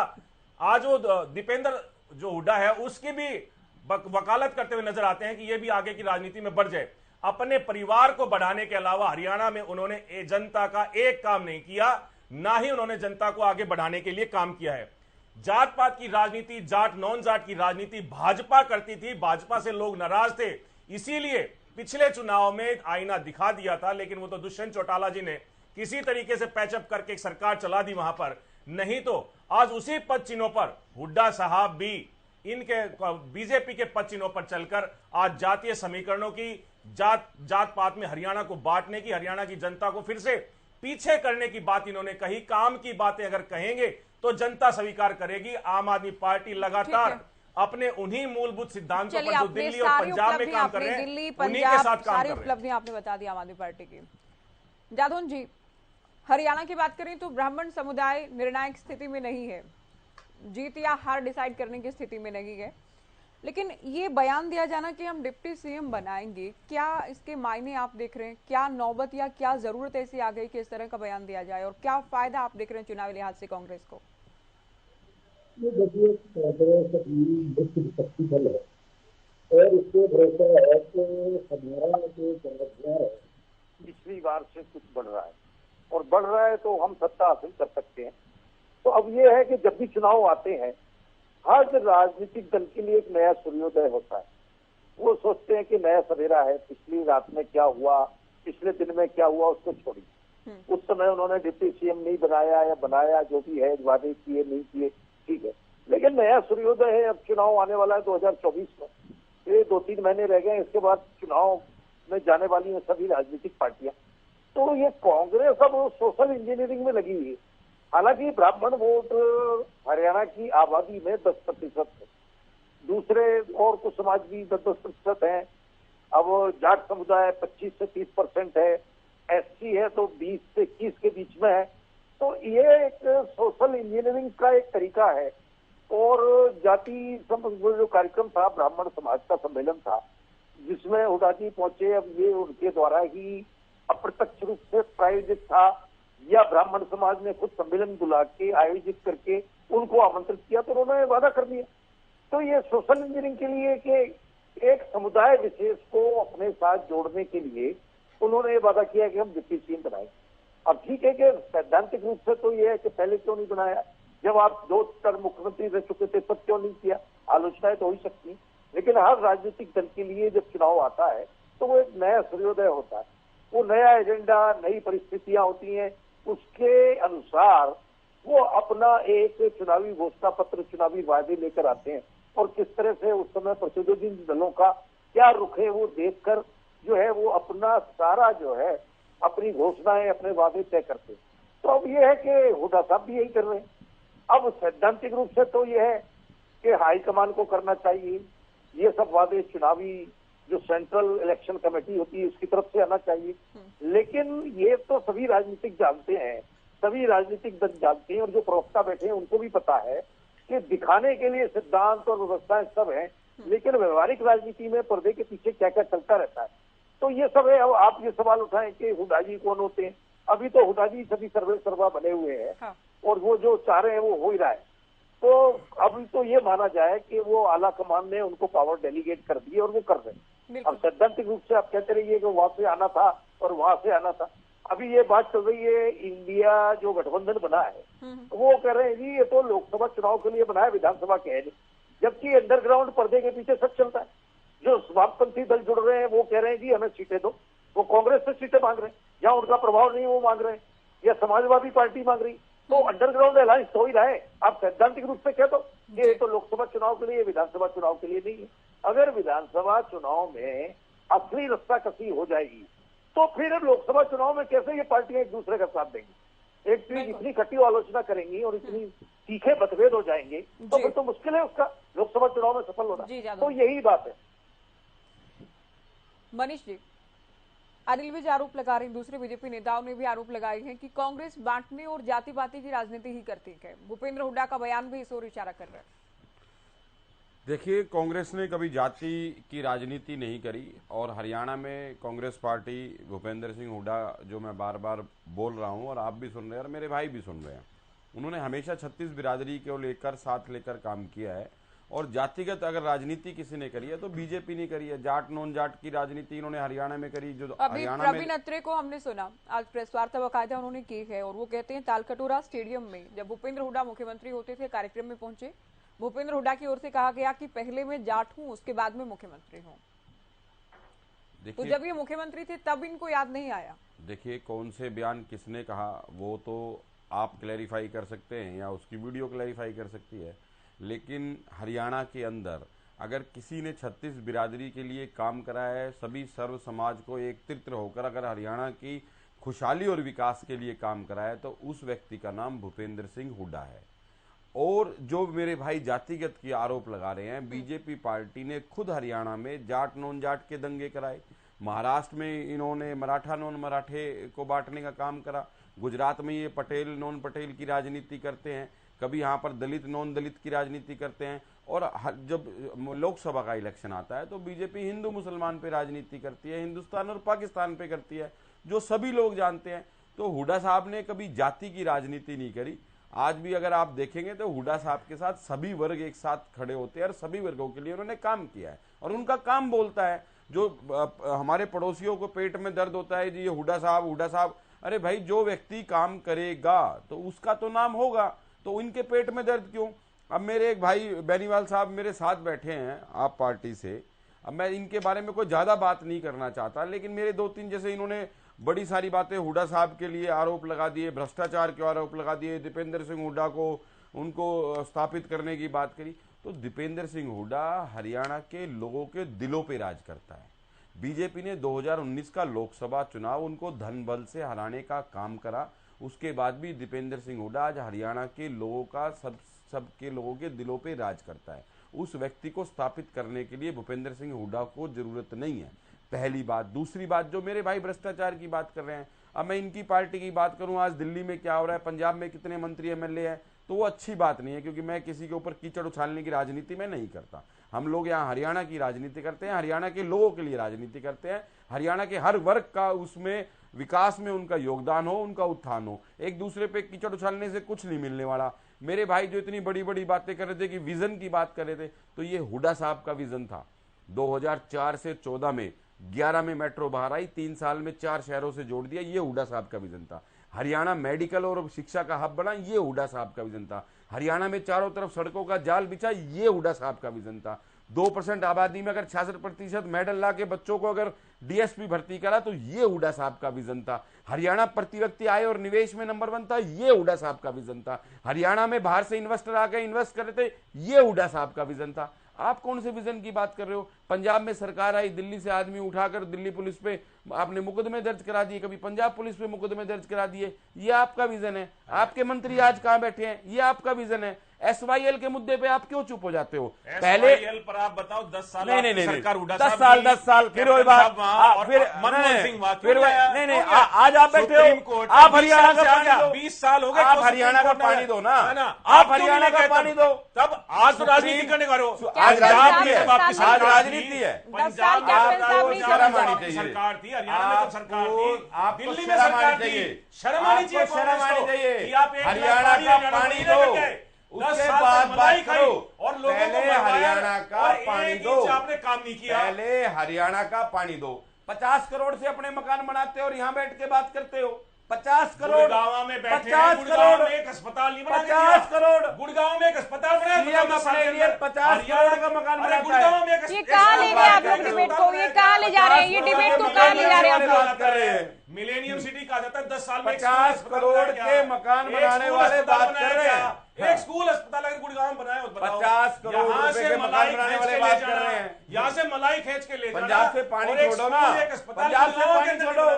आज वो दीपेंद्र जो हुड्डा है उसकी भी वकालत करते हुए नजर आते हैं कि ये भी आगे की राजनीति में बढ़ जाए। अपने परिवार को बढ़ाने के अलावा हरियाणा में उन्होंने जनता का एक काम नहीं किया, ना ही उन्होंने जनता को आगे बढ़ाने के लिए काम किया है। जात पात की राजनीति, जाट नॉन जाट की राजनीति भाजपा करती थी, भाजपा से लोग नाराज थे, इसीलिए पिछले चुनाव में आईना दिखा दिया था। लेकिन वो तो दुष्यंत चौटाला जी ने किसी तरीके से पैचअप करके एक सरकार चला दी वहां पर, नहीं तो आज उसी पद चिन्हों पर हुड्डा साहब भी इनके बीजेपी के पद चिन्हों पर चलकर आज जातीय समीकरणों की, जात पात में हरियाणा को बांटने की, हरियाणा की जनता को फिर से पीछे करने की बात इन्होंने कही। काम की बातें अगर कहेंगे तो जनता स्वीकार करेगी। आम आदमी पार्टी लगातार अपने उन्हीं मूलभूत सिद्धांतों पर जो दिल्ली और पंजाब में काम कर रहे हैं, उन्हीं के साथ काम कर रहे हैं। सारी उपलब्धियां आपने बता दी आम आदमी पार्टी की। जादौन जी, हरियाणा की बात करें तो ब्राह्मण समुदाय निर्णायक स्थिति में नहीं है, जीत या हार डिसाइड करने की स्थिति में नहीं है, लेकिन ये बयान दिया जाना कि हम डिप्टी सीएम बनाएंगे, क्या इसके मायने आप देख रहे हैं? क्या नौबत या क्या जरूरत ऐसी आ गई कि इस तरह का बयान दिया जाए, और क्या फायदा आप देख रहे हैं चुनावी लिहाज से कांग्रेस को? ये देखिए, कांग्रेस अपनी मुख्य विपक्षी दल है और इसको भरोसा है कि हमारा जो जनअधिकार है पिछली बार से कुछ बढ़ रहा है, और बढ़ रहा है तो हम सत्ता हासिल कर सकते हैं। तो अब ये है कि जब भी चुनाव आते हैं, हर राजनीतिक दल के लिए एक नया सूर्योदय होता है। वो सोचते हैं कि नया सवेरा है, पिछली रात में क्या हुआ, पिछले दिन में क्या हुआ, उसको छोड़िए। उस समय उन्होंने डिप्टी सीएम नहीं बनाया या बनाया, जो भी है, वादे किए नहीं किए, ठीक है, लेकिन नया सूर्योदय है। अब चुनाव आने वाला है 2024 में, ये 2-3 महीने रह गए, इसके बाद चुनाव में जाने वाली हैं सभी राजनीतिक पार्टियां। तो ये कांग्रेस अब सोशल इंजीनियरिंग में लगी है। हालांकि ब्राह्मण वोट हरियाणा की आबादी में 10% है, दूसरे और कुछ समाज भी 10-10% है। अब जाट समुदाय 25 से 30% है, एससी है तो 20 से 21 के बीच में है। तो ये एक सोशल इंजीनियरिंग का एक तरीका है। और जाति जो कार्यक्रम था, ब्राह्मण समाज का सम्मेलन था जिसमें हुड्डा जी पहुंचे, अब ये उनके द्वारा ही अप्रत्यक्ष रूप से प्रायोजित था या ब्राह्मण समाज ने खुद सम्मेलन बुला के आयोजित करके उनको आमंत्रित किया, तो उन्होंने वादा कर दिया। तो ये सोशल इंजीनियरिंग के लिए कि एक समुदाय विशेष को अपने साथ जोड़ने के लिए उन्होंने वादा किया कि हम डिप्टी सीएम बनाएंगे। अब ठीक है कि सैद्धांतिक रूप से तो ये है कि पहले क्यों नहीं बनाया, जब आप 2 टर्म मुख्यमंत्री रह चुके थे तब क्यों नहीं किया? आलोचनाएं तो हो ही सकती, लेकिन हर राजनीतिक दल के लिए जब चुनाव आता है तो वो एक नया सूर्योदय होता है, वो नया एजेंडा, नई परिस्थितियां होती हैं, उसके अनुसार वो अपना एक चुनावी घोषणा पत्र, चुनावी वादे लेकर आते हैं। और किस तरह से उस समय प्रतिद्वंदी दलों का क्या रुख है वो देखकर जो है वो अपना सारा जो है अपनी घोषणाएं, अपने वादे तय करते हैं। तो अब ये है कि हुड्डा साहब भी यही कर रहे हैं। अब सैद्धांतिक रूप से तो ये है कि हाईकमान को करना चाहिए, ये सब वादे चुनावी जो सेंट्रल इलेक्शन कमेटी होती है उसकी तरफ से आना चाहिए। लेकिन ये तो सभी राजनीतिक जानते हैं, सभी राजनीतिक दल जानते हैं, और जो प्रवक्ता बैठे हैं उनको भी पता है कि दिखाने के लिए सिद्धांत और व्यवस्थाएं सब हैं, लेकिन व्यवहारिक राजनीति में पर्दे के पीछे क्या क्या चलता रहता है। तो ये सब है। अब आप ये सवाल उठाएं कि हुड्डा जी कौन होते हैं, अभी तो हुड्डा जी सभी सर्वे सर्वा बने हुए हैं। हाँ। और वो जो चाह रहे हैं वो हो ही रहा है। तो अभी तो ये माना जाए कि वो आला कमान ने उनको पावर डेलीगेट कर दी और वो कर रहे हैं। अब सैद्धांतिक रूप से आप कहते रहिए कि वहां से आना था और वहां से आना था। अभी ये बात चल रही है, इंडिया जो गठबंधन बना है वो कह रहे हैं जी ये तो लोकसभा चुनाव के लिए बना है, विधानसभा के है नहीं, जबकि अंडरग्राउंड पर्दे के पीछे सब चलता है। जो स्वार्थपंथी दल जुड़ रहे हैं वो कह रहे हैं जी हमें सीटें दो, वो कांग्रेस से सीटें मांग रहे हैं, जहां उनका प्रभाव नहीं वो मांग रहे हैं, या समाजवादी पार्टी मांग रही। तो अंडरग्राउंड अलायंस हो ही रहा है। आप सैद्धांतिक रूप से कह दो कि ये तो लोकसभा चुनाव के लिए, विधानसभा चुनाव के लिए नहीं है। अगर विधानसभा चुनाव में असली रस्साकसी हो जाएगी तो फिर लोकसभा चुनाव में कैसे ये पार्टियां एक दूसरे का साथ देंगी? एक चीज इतनी कटी आलोचना करेंगी और इतनी तीखे मतभेद हो जाएंगे तो फिर तो मुश्किल है उसका लोकसभा चुनाव में सफल होना। तो यही बात है। मनीष जी, अनिल विज आरोप लगा रहे हैं, दूसरे बीजेपी नेताओं ने भी आरोप लगाए हैं कि कांग्रेस बांटने और जाति पाति की राजनीति ही करती है। भूपेंद्र हुड्डा का बयान भी इस ओर इशारा कर रहा है। देखिए, कांग्रेस ने कभी जाति की राजनीति नहीं करी और हरियाणा में कांग्रेस पार्टी भूपेंद्र सिंह हुड्डा, जो मैं बार बार बोल रहा हूं और आप भी सुन रहे हैं और मेरे भाई भी सुन रहे हैं, उन्होंने हमेशा 36 बिरादरी को लेकर साथ लेकर काम किया है। और जातिगत अगर राजनीति किसी ने करी है तो बीजेपी ने करी है। जाट नॉन जाट की राजनीति इन्होंने हरियाणा में करी। जो अभी हरियाणा प्रवीण अत्रे को हमने सुना, आज प्रेस वार्ता बाकायदा उन्होंने की है और वो कहते हैं तालकटोरा स्टेडियम में जब भूपेंद्र हुड्डा मुख्यमंत्री होते थे, कार्यक्रम में पहुंचे, भूपेंद्र हुड्डा की ओर से कहा गया कि पहले मैं जाट हूं, उसके बाद में मुख्यमंत्री हूं। तो जब ये मुख्यमंत्री थे तब इनको याद नहीं आया। देखिए, कौन से बयान किसने कहा वो तो आप क्लैरिफाई कर सकते हैं या उसकी वीडियो क्लैरिफाई कर सकती है, लेकिन हरियाणा के अंदर अगर किसी ने 36 बिरादरी के लिए काम करा है, सभी सर्व समाज को एकत्रित होकर अगर हरियाणा की खुशहाली और विकास के लिए काम करा है तो उस व्यक्ति का नाम भूपेंद्र सिंह हुड्डा है। और जो मेरे भाई जातिगत की आरोप लगा रहे हैं, बीजेपी पार्टी ने खुद हरियाणा में जाट नॉन जाट के दंगे कराए। महाराष्ट्र में इन्होंने मराठा नॉन मराठे को बांटने का काम करा। गुजरात में ये पटेल नॉन पटेल की राजनीति करते हैं, कभी यहाँ पर दलित नॉन दलित की राजनीति करते हैं। और जब लोकसभा का इलेक्शन आता है तो बीजेपी हिंदू मुसलमान पे राजनीति करती है, हिंदुस्तान और पाकिस्तान पे करती है, जो सभी लोग जानते हैं। तो हुड्डा साहब ने कभी जाति की राजनीति नहीं करी। आज भी अगर आप देखेंगे तो हुड्डा साहब के साथ सभी वर्ग एक साथ खड़े होते हैं और सभी वर्गों के लिए उन्होंने काम किया है और उनका काम बोलता है। जो हमारे पड़ोसियों को पेट में दर्द होता है जी ये हुड्डा साहब, अरे भाई जो व्यक्ति काम करेगा तो उसका तो नाम होगा, तो इनके पेट में दर्द क्यों? अब मेरे एक भाई बेनीवाल साहब मेरे साथ बैठे हैं आप पार्टी से, अब मैं इनके बारे में कोई ज्यादा बात नहीं करना चाहता, लेकिन मेरे 2-3 जैसे इन्होंने बड़ी सारी बातें हुड्डा साहब के लिए आरोप लगा दिए, भ्रष्टाचार के आरोप लगा दिए, दीपेंद्र सिंह हुड्डा को उनको स्थापित करने की बात करी। तो दीपेंद्र सिंह हुड्डा हरियाणा के लोगों के दिलों पे राज करता है। बीजेपी ने 2019 का लोकसभा चुनाव उनको धन बल से हराने का काम करा, उसके बाद भी दीपेंद्र सिंह हुड्डा आज हरियाणा के लोगों का सबके लोगों के दिलों पे राज करता है। उस व्यक्ति को स्थापित करने के लिए भूपेंद्र सिंह हुड्डा को जरूरत नहीं है, पहली बात। दूसरी बात, जो मेरे भाई भ्रष्टाचार की बात कर रहे हैं, अब मैं इनकी पार्टी की बात करूं, आज दिल्ली में क्या हो रहा है, पंजाब में कितने मंत्री एमएलए हैं, तो वो अच्छी बात नहीं है, क्योंकि मैं किसी के ऊपर कीचड़ उछालने की राजनीति में नहीं करता। हम लोग यहाँ हरियाणा की राजनीति करते हैं, हरियाणा के लोगों के लिए राजनीति करते हैं, हरियाणा के हर वर्ग का उसमें विकास में उनका योगदान हो, उनका उत्थान हो। एक दूसरे पे कीचड़ उछालने से कुछ नहीं मिलने वाला। मेरे भाई जो इतनी बड़ी बड़ी बातें कर रहे थे कि विजन की बात कर रहे थे, तो ये हुड्डा साहब का विजन था। 2004 से 14 में 11 में मेट्रो बाहर आई, 3 साल में 4 शहरों से जोड़ दिया, ये हुड्डा साहब का विजन था। हरियाणा मेडिकल और शिक्षा का हब बना, ये हुड्डा साहब का विजन था। हरियाणा में चारों तरफ सड़कों का जाल बिछा, ये हुड्डा साहब का विजन था। 2% आबादी में अगर 66% मेडल ला के बच्चों को अगर डीएसपी भर्ती करा, तो ये हुड्डा साहब का विजन था। हरियाणा प्रति व्यक्ति आय और निवेश में नंबर 1 था, ये हुड्डा साहब का विजन था। हरियाणा में बाहर से इन्वेस्टर आके इन्वेस्ट कर रहे थे, ये हुड्डा साहब का विजन था। आप कौन से विजन की बात कर रहे हो? पंजाब में सरकार आई, दिल्ली से आदमी उठाकर दिल्ली पुलिस पे आपने मुकदमे दर्ज करा दिए, कभी पंजाब पुलिस पे मुकदमे दर्ज करा दिए, ये आपका विजन है। आपके मंत्री आज कहां बैठे हैं, ये आपका विजन है। SYL के मुद्दे पे आप क्यों चुप हो जाते हो? पहले SYL पर आप बताओ 10 साल नहीं, सरकार हुड्डा 10 साल फिर वही बात, फिर नहीं, आज आप बैठे हो, आप हरियाणा का पानी दो, 20 साल हो गए, आप हरियाणा का पानी दो ना, आप हरियाणा का पानी दो। तब आज तो राजनीति करने का आज राजनीति है, आज राजनीति है। पंजाब में शर्म आनी चाहिए, सरकार थी, हरियाणा में तो सरकार थी, आपको दिल्ली में सरकार थी, शर्म आनी चाहिए, हरियाणा का पानी दो, उसके बाद बात करो। और लोगों को पहले हरियाणा का पानी दो, आपने काम नहीं किया। पहले हरियाणा का पानी दो। 50 करोड़ से अपने मकान बनाते हो और यहाँ बैठ के बात करते हो। 50 करोड़ गुड़गांव में बैठे, 50 करोड़ एक अस्पताल नहीं बना, 50 करोड़ गुड़गांव में एक अस्पताल बनाया, अपने लिए 50 करोड़ का मकान बनाता है। ये कहाँ ले रहे हैं आप लोग डिबेट को? ये कहाँ ले जा रहे हैं? ये डिबेट को कहाँ ले जा रहे हैं आप लोग? बात कर रहे हैं, मिलेनियम सिटी कहा जाता है, 10 साल में 50 करोड़ के मकान बनाने वाले बात कर रहे हैं। एक स्कूल अस्पताल अगर गुड़गांव बनाया, 50 करोड़ रुपए के मकान बनाने वाले बात कर रहे हैं। यहाँ से मलाई खींच के ले जाना, पंजाब से पानी छोड़ो ना, पंजाब से पानी छोड़ो,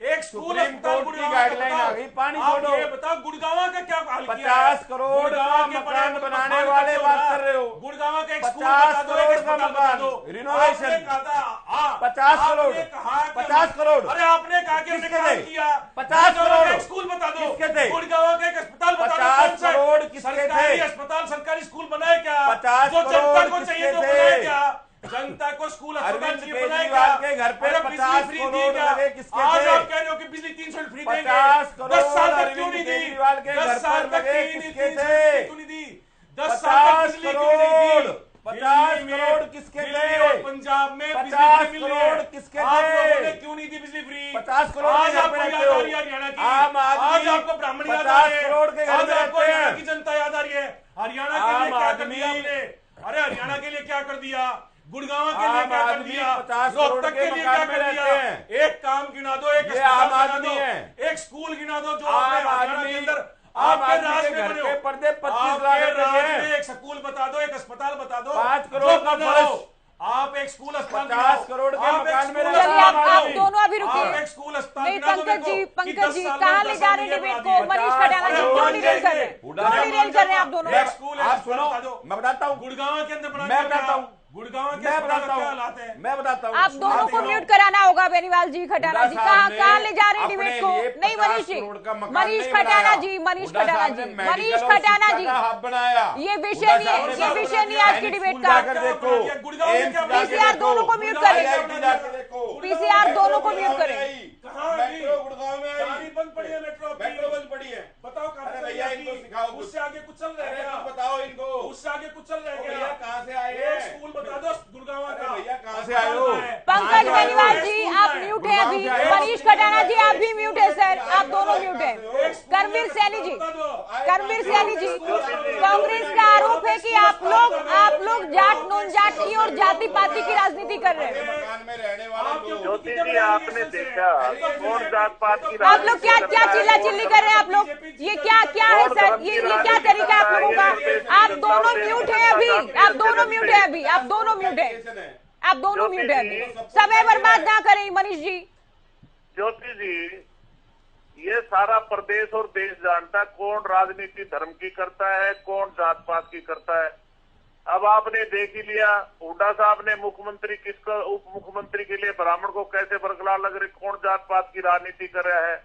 एक स्कूल अस्पताल की गाइडलाइन आ गई, पानी छोड़ो। ये बताओ गुड़गांव का क्या हाल किया? 50 करोड़ का मकान बनाने वाले बात कर रहे हो। गुड़गांव का एक 50 करोड़ का मकान रिनोवेशन, 50 करोड़, 50 करोड़। अरे आपने कहा कि हमने काम किया, 50 करोड़ एक स्कूल बता दो, किसके थे? गुड़गांव का एक अस्पताल अस्पताल 50 करोड़ किसके सरकारी थे? अस्पताल सरकारी स्कूल बनाए क्या? 50 जो जनता करोड़ को चाहिए किसके तो थे? बनाए क्या? जनता को स्कूल अस्पताल अरविंद चाहिए बनाए क्या? केजरीवाल के घर पे अरे 50 बिजली फ्री करोड़ दी क्या? लगे किसके आज थे? आप कह रहे हो कि बिजली 300 यूनिट फ्री देंगे। 50 करोड़ 10 साल तक क्यों अरविंद नहीं दी? केजरीवाल के 10 घर साल पर तक लगे क्यों नहीं किसके दी? थे? क्यों नहीं दी? 10 साल तक 50 बिजली क्यों नहीं दी? 50 दिल्ली में, करोड़ किसके दिल्ली थे? और पंजाब में 50 बिजली फ्री मिल रही है। करोड़ किसके आप थे? लोगों ने क्यों नहीं दी बिजली फ्री? 50 करोड़ आज के घर आपको पे याद रहते आ हो। रही है हरियाणा की। आम आदमी आज आपको ब्राह्मण याद आ 50 रहे हैं। करोड़ के घर आज में आपको रहते हरियाणा हैं। की जनता याद आ रही है। हरियाणा के लिए आम क्या कर आदमी- दिया आपने? अरे हरियाणा के लिए क्या कर दिया? गुड़गांव के लिए आम क्या कर आदमी दिया? 50 करोड़ रोहतक के के लिए मकान क्या में कर रहते दिया? हैं। एक काम गिना दो, एक ये अस्पताल आम बना आदमी दो, है। एक स्कूल गिना दो जो आम आपने हरियाणा आदमी- के अंदर आम आपके आदमी राज के में घर बने के हो। पर्दे 25 आपके लाख रुपए राज हैं। में एक स्कूल बता दो, एक अस्पताल बता दो। 5 करोड़ जो का बना फर्श। हो। आप एक स्कूल अस्पताल 50 करोड़ के आप एक मकान में स्कूल रहते चलिए हैं। अस्पताल आप बनाओ। दोनों अभी रुकिए। आप एक स्कूल अस्पताल नहीं बना दो पंकज जी, मेरे को, कि पंकज 10 जी साल में कहाँ 10 ले साल जा रहे में हैं ये डिबेट बना को? दिए। मनीष खटाना जी क्यों डिटेल कर रहे हैं? क्यों डिटेल कर रहे हैं आप दोनों? एक स्कूल है, आप सुनो, बता दो। मैं बताता हूँ। गुड़गांव के अंदर बना मैं दिया क्या? बताता हूँ। गुड़गांव के मैं अस्पताल बताता क्या हूँ। हालात है? मैं बताता हूँ। आप दोनों को सुनो। म्यूट कराना होगा। बेनीवाल जी, खटाना जी, हुड्डा साहब ने कहाँ ले जा रहे हैं अपने डिबेट को? लिए नहीं 50 मनीष जी, करोड़ का मकान मनीष नहीं खटाना बनाया। जी, मनीष हुड्डा खटाना साहब जी, ने मनीष मेडिकल और खटाना शिक्षा जी, का हब बनाया। ये विषय हुड्डा नहीं साहब है, ने ये बाबू विषय नहीं है आज की सैनिक डिबेट स्कूल का। जाकर देखो, गुड़गांव में एम्स क्या जाके पीसीआर देखो, दोनों को म्यूट गुड़गांव करें। में IIT जाके देखो, पीसीआर दोनों को मेट्रो म्यूट गुड़गांव में करें। आई। कहाँ मेट्रो गुड़गांव में आई। सारी बंद पड़ी है मेट्रो की। मेट्रो बंद पड़ी है। बताओ कहाँ अरे से भैया आई इनको आपकी? सिखाओ कुछ। उससे आगे कुछ चल रहा है अरे क्या? कुछ बताओ इनको। उससे आगे कुछ चल रहा है भैया क्या? कहाँ से आए एक हैं? स्कूल बता दो गुड़गांव अरे का। भैया कहाँ से आए हो? पंकज बेनीवाल जी आप म्यूट है अभी। मनीष खटाना जी आप भी म्यूट है सर, आप दोनों म्यूट है। करवीर सैनी जी, करवीर सैनी जी, कांग्रेस का आरोप है कि आप लोग जाट नॉन जाट की और जाति पाति की राजनीति कर रहे हैं। मकान में रहने वाले लोग। ज्योति जी आपने देखा कौन जात पात की आप लोग क्या क्या चिल्ला चिल्ली कर रहे हैं? आप लोग ये क्या है सर? ये क्या तरीका है आप लोगों का? आप दोनों म्यूट है अभी, आप दोनों म्यूट है अभी, आप दोनों म्यूट है, आप दोनों म्यूट है अभी। समय बर्बाद ना करें मनीष जी। ज्योति जी ये सारा प्रदेश और देश जानता है कौन राजनीति धर्म की करता है, कौन जात पात की करता है। अब आपने देख ही लिया, हुड्डा साहब ने मुख्यमंत्री किसका उप मुख्यमंत्री के लिए ब्राह्मण को कैसे बरकरार लग रही, कौन जात पात की राजनीति कर रहा है।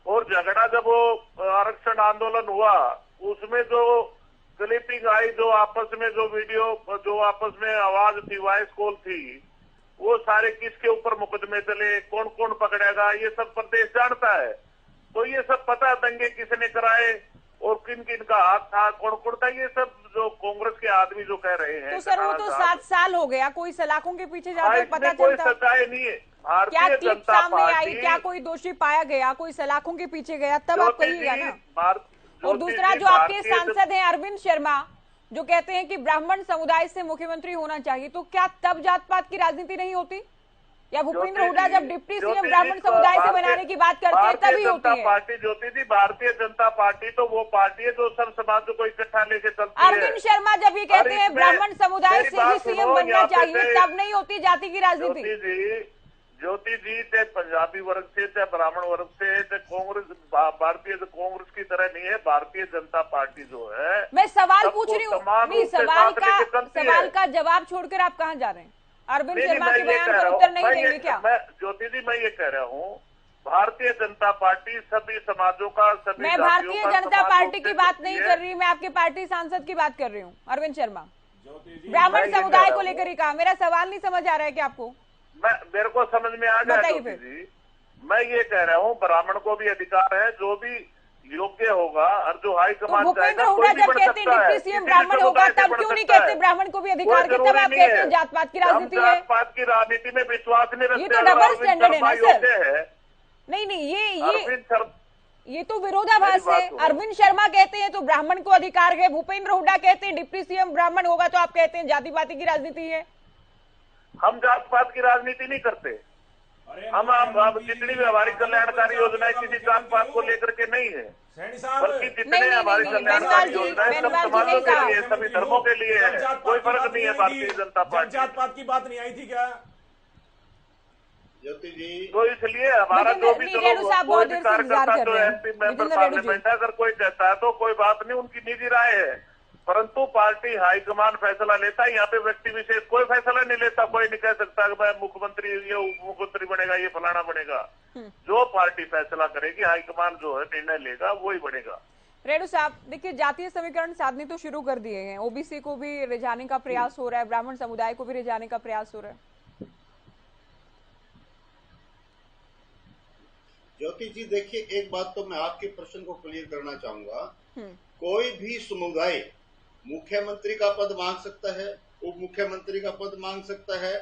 और झगड़ा जब वो आरक्षण आंदोलन हुआ उसमें जो क्लिपिंग आई, जो आपस में जो वीडियो, जो आपस में आवाज थी, वॉइस कॉल थी, वो सारे किसके ऊपर मुकदमे चले, कौन कौन पकड़ेगा, ये सब प्रदेश जानता है। तो ये सब पता दंगे किसने कराए और किन किन का हाथ था, कौन कौन था, ये सब जो कांग्रेस के आदमी जो कह रहे हैं। तो सर वो तो 7 साल हो गया, कोई सलाखों के पीछे जाता है पता कोई चलता? सच्चाई नहीं है। क्या भारतीय क्लिप जनता सामने आई? पार्टी क्या कोई दोषी पाया गया? कोई सलाखों के पीछे गया तब आप कहिएगा ना। और दूसरा जो आपके सांसद हैं अरविंद शर्मा जो कहते हैं कि ब्राह्मण समुदाय से मुख्यमंत्री होना चाहिए, तो क्या तब जात पात की राजनीति नहीं होती? या भूपेंद्र हुड्डा जब डिप्टी सीएम ब्राह्मण समुदाय से बनाने की बात करते हैं तभी होती है? पार्टी ज्योति जी, भारतीय जनता पार्टी तो वो पार्टी है जो सब समाज को इकट्ठा लेके चलती है। अरविंद शर्मा जब ये कहते हैं ब्राह्मण समुदाय से ही सीएम बनना चाहिए, तब नहीं होती जाति की राजनीति? ज्योति जी चाहे पंजाबी वर्ग से, चाहे ब्राह्मण वर्ग से, चाहे कांग्रेस, भारतीय कांग्रेस की तरह नहीं है। भारतीय जनता पार्टी जो है, मैं सवाल पूछ रही हूँ, नहीं सवाल का जवाब छोड़कर आप कहाँ जा रहे हैं? अरविंद शर्मा के बयान का उत्तर नहीं देंगे क्या? मैं ज्योति जी मैं ये कह रहा हूँ, भारतीय जनता पार्टी सभी समाजों का, सभी मैं भारतीय जनता पार्टी की बात नहीं कर रही, मैं आपके पार्टी सांसद की बात कर रही हूँ। अरविंद शर्मा ब्राह्मण समुदाय को लेकर ही कहा। मेरा सवाल नहीं समझ आ रहा है क्या आपको? मेरे को समझ में आ गया ज्योति जी। मैं ये कह रहा हूँ ब्राह्मण को भी अधिकार है, जो भी योग्य होगा और जो हाईकमान भूपेंद्र हुड्डा जब कहते हैं डिप्टी सीएम ब्राह्मण होगा तब क्यों नहीं कहते ब्राह्मण को भी अधिकार के? तब आप कहते हैं जात पात की राजनीति है। जात पात की राजनीति में विश्वास नहीं रखते। ये तो डबल स्टैंडर्ड है ना सर। नहीं, ये तो विरोधाभास है। अरविंद शर्मा कहते हैं तो ब्राह्मण को अधिकार है, भूपेंद्र हुड्डा कहते हैं डिप्टी सीएम ब्राह्मण होगा तो आप कहते हैं जाति पाति की राजनीति है। हम जात पात की राजनीति नहीं करते। हम जितनी भी हमारी कल्याणकारी योजनाएं किसी जात पात को लेकर के नहीं है, बल्कि जितने हमारी कल्याणकारी योजनाएं सब समाजों के लिए, सभी धर्मों के लिए है। कोई फर्क नहीं है भारतीय जनता पार्टी। जात पात की बात नहीं आई थी क्या ज्योति जी? तो इसलिए हमारा जो भी कोई भी कार्यकर्ता जो एमपी मेंबर पार्लियामेंट है, अगर कोई कहता है तो कोई बात नहीं, उनकी निजी राय है, परंतु पार्टी हाईकमान फैसला लेता है। यहाँ पे व्यक्ति विशेष कोई फैसला नहीं लेता। कोई नहीं कह सकता कि मैं मुख्यमंत्री, ये उप मुख्यमंत्री बनेगा, ये फलाना बनेगा। जो पार्टी फैसला करेगी, हाईकमान जो है निर्णय लेगा, वही बनेगा। रेणु साहब, देखिए जातीय समीकरण साधने तो शुरू कर दिए हैं, ओबीसी को भी रिझाने का प्रयास हो रहा है, ब्राह्मण समुदाय को भी रिझाने का प्रयास हो रहा है। ज्योति जी देखिए, एक बात तो मैं आपके प्रश्न को क्लियर करना चाहूंगा। कोई भी समुदाय मुख्यमंत्री का पद मांग सकता है, उप मुख्यमंत्री का पद मांग सकता है,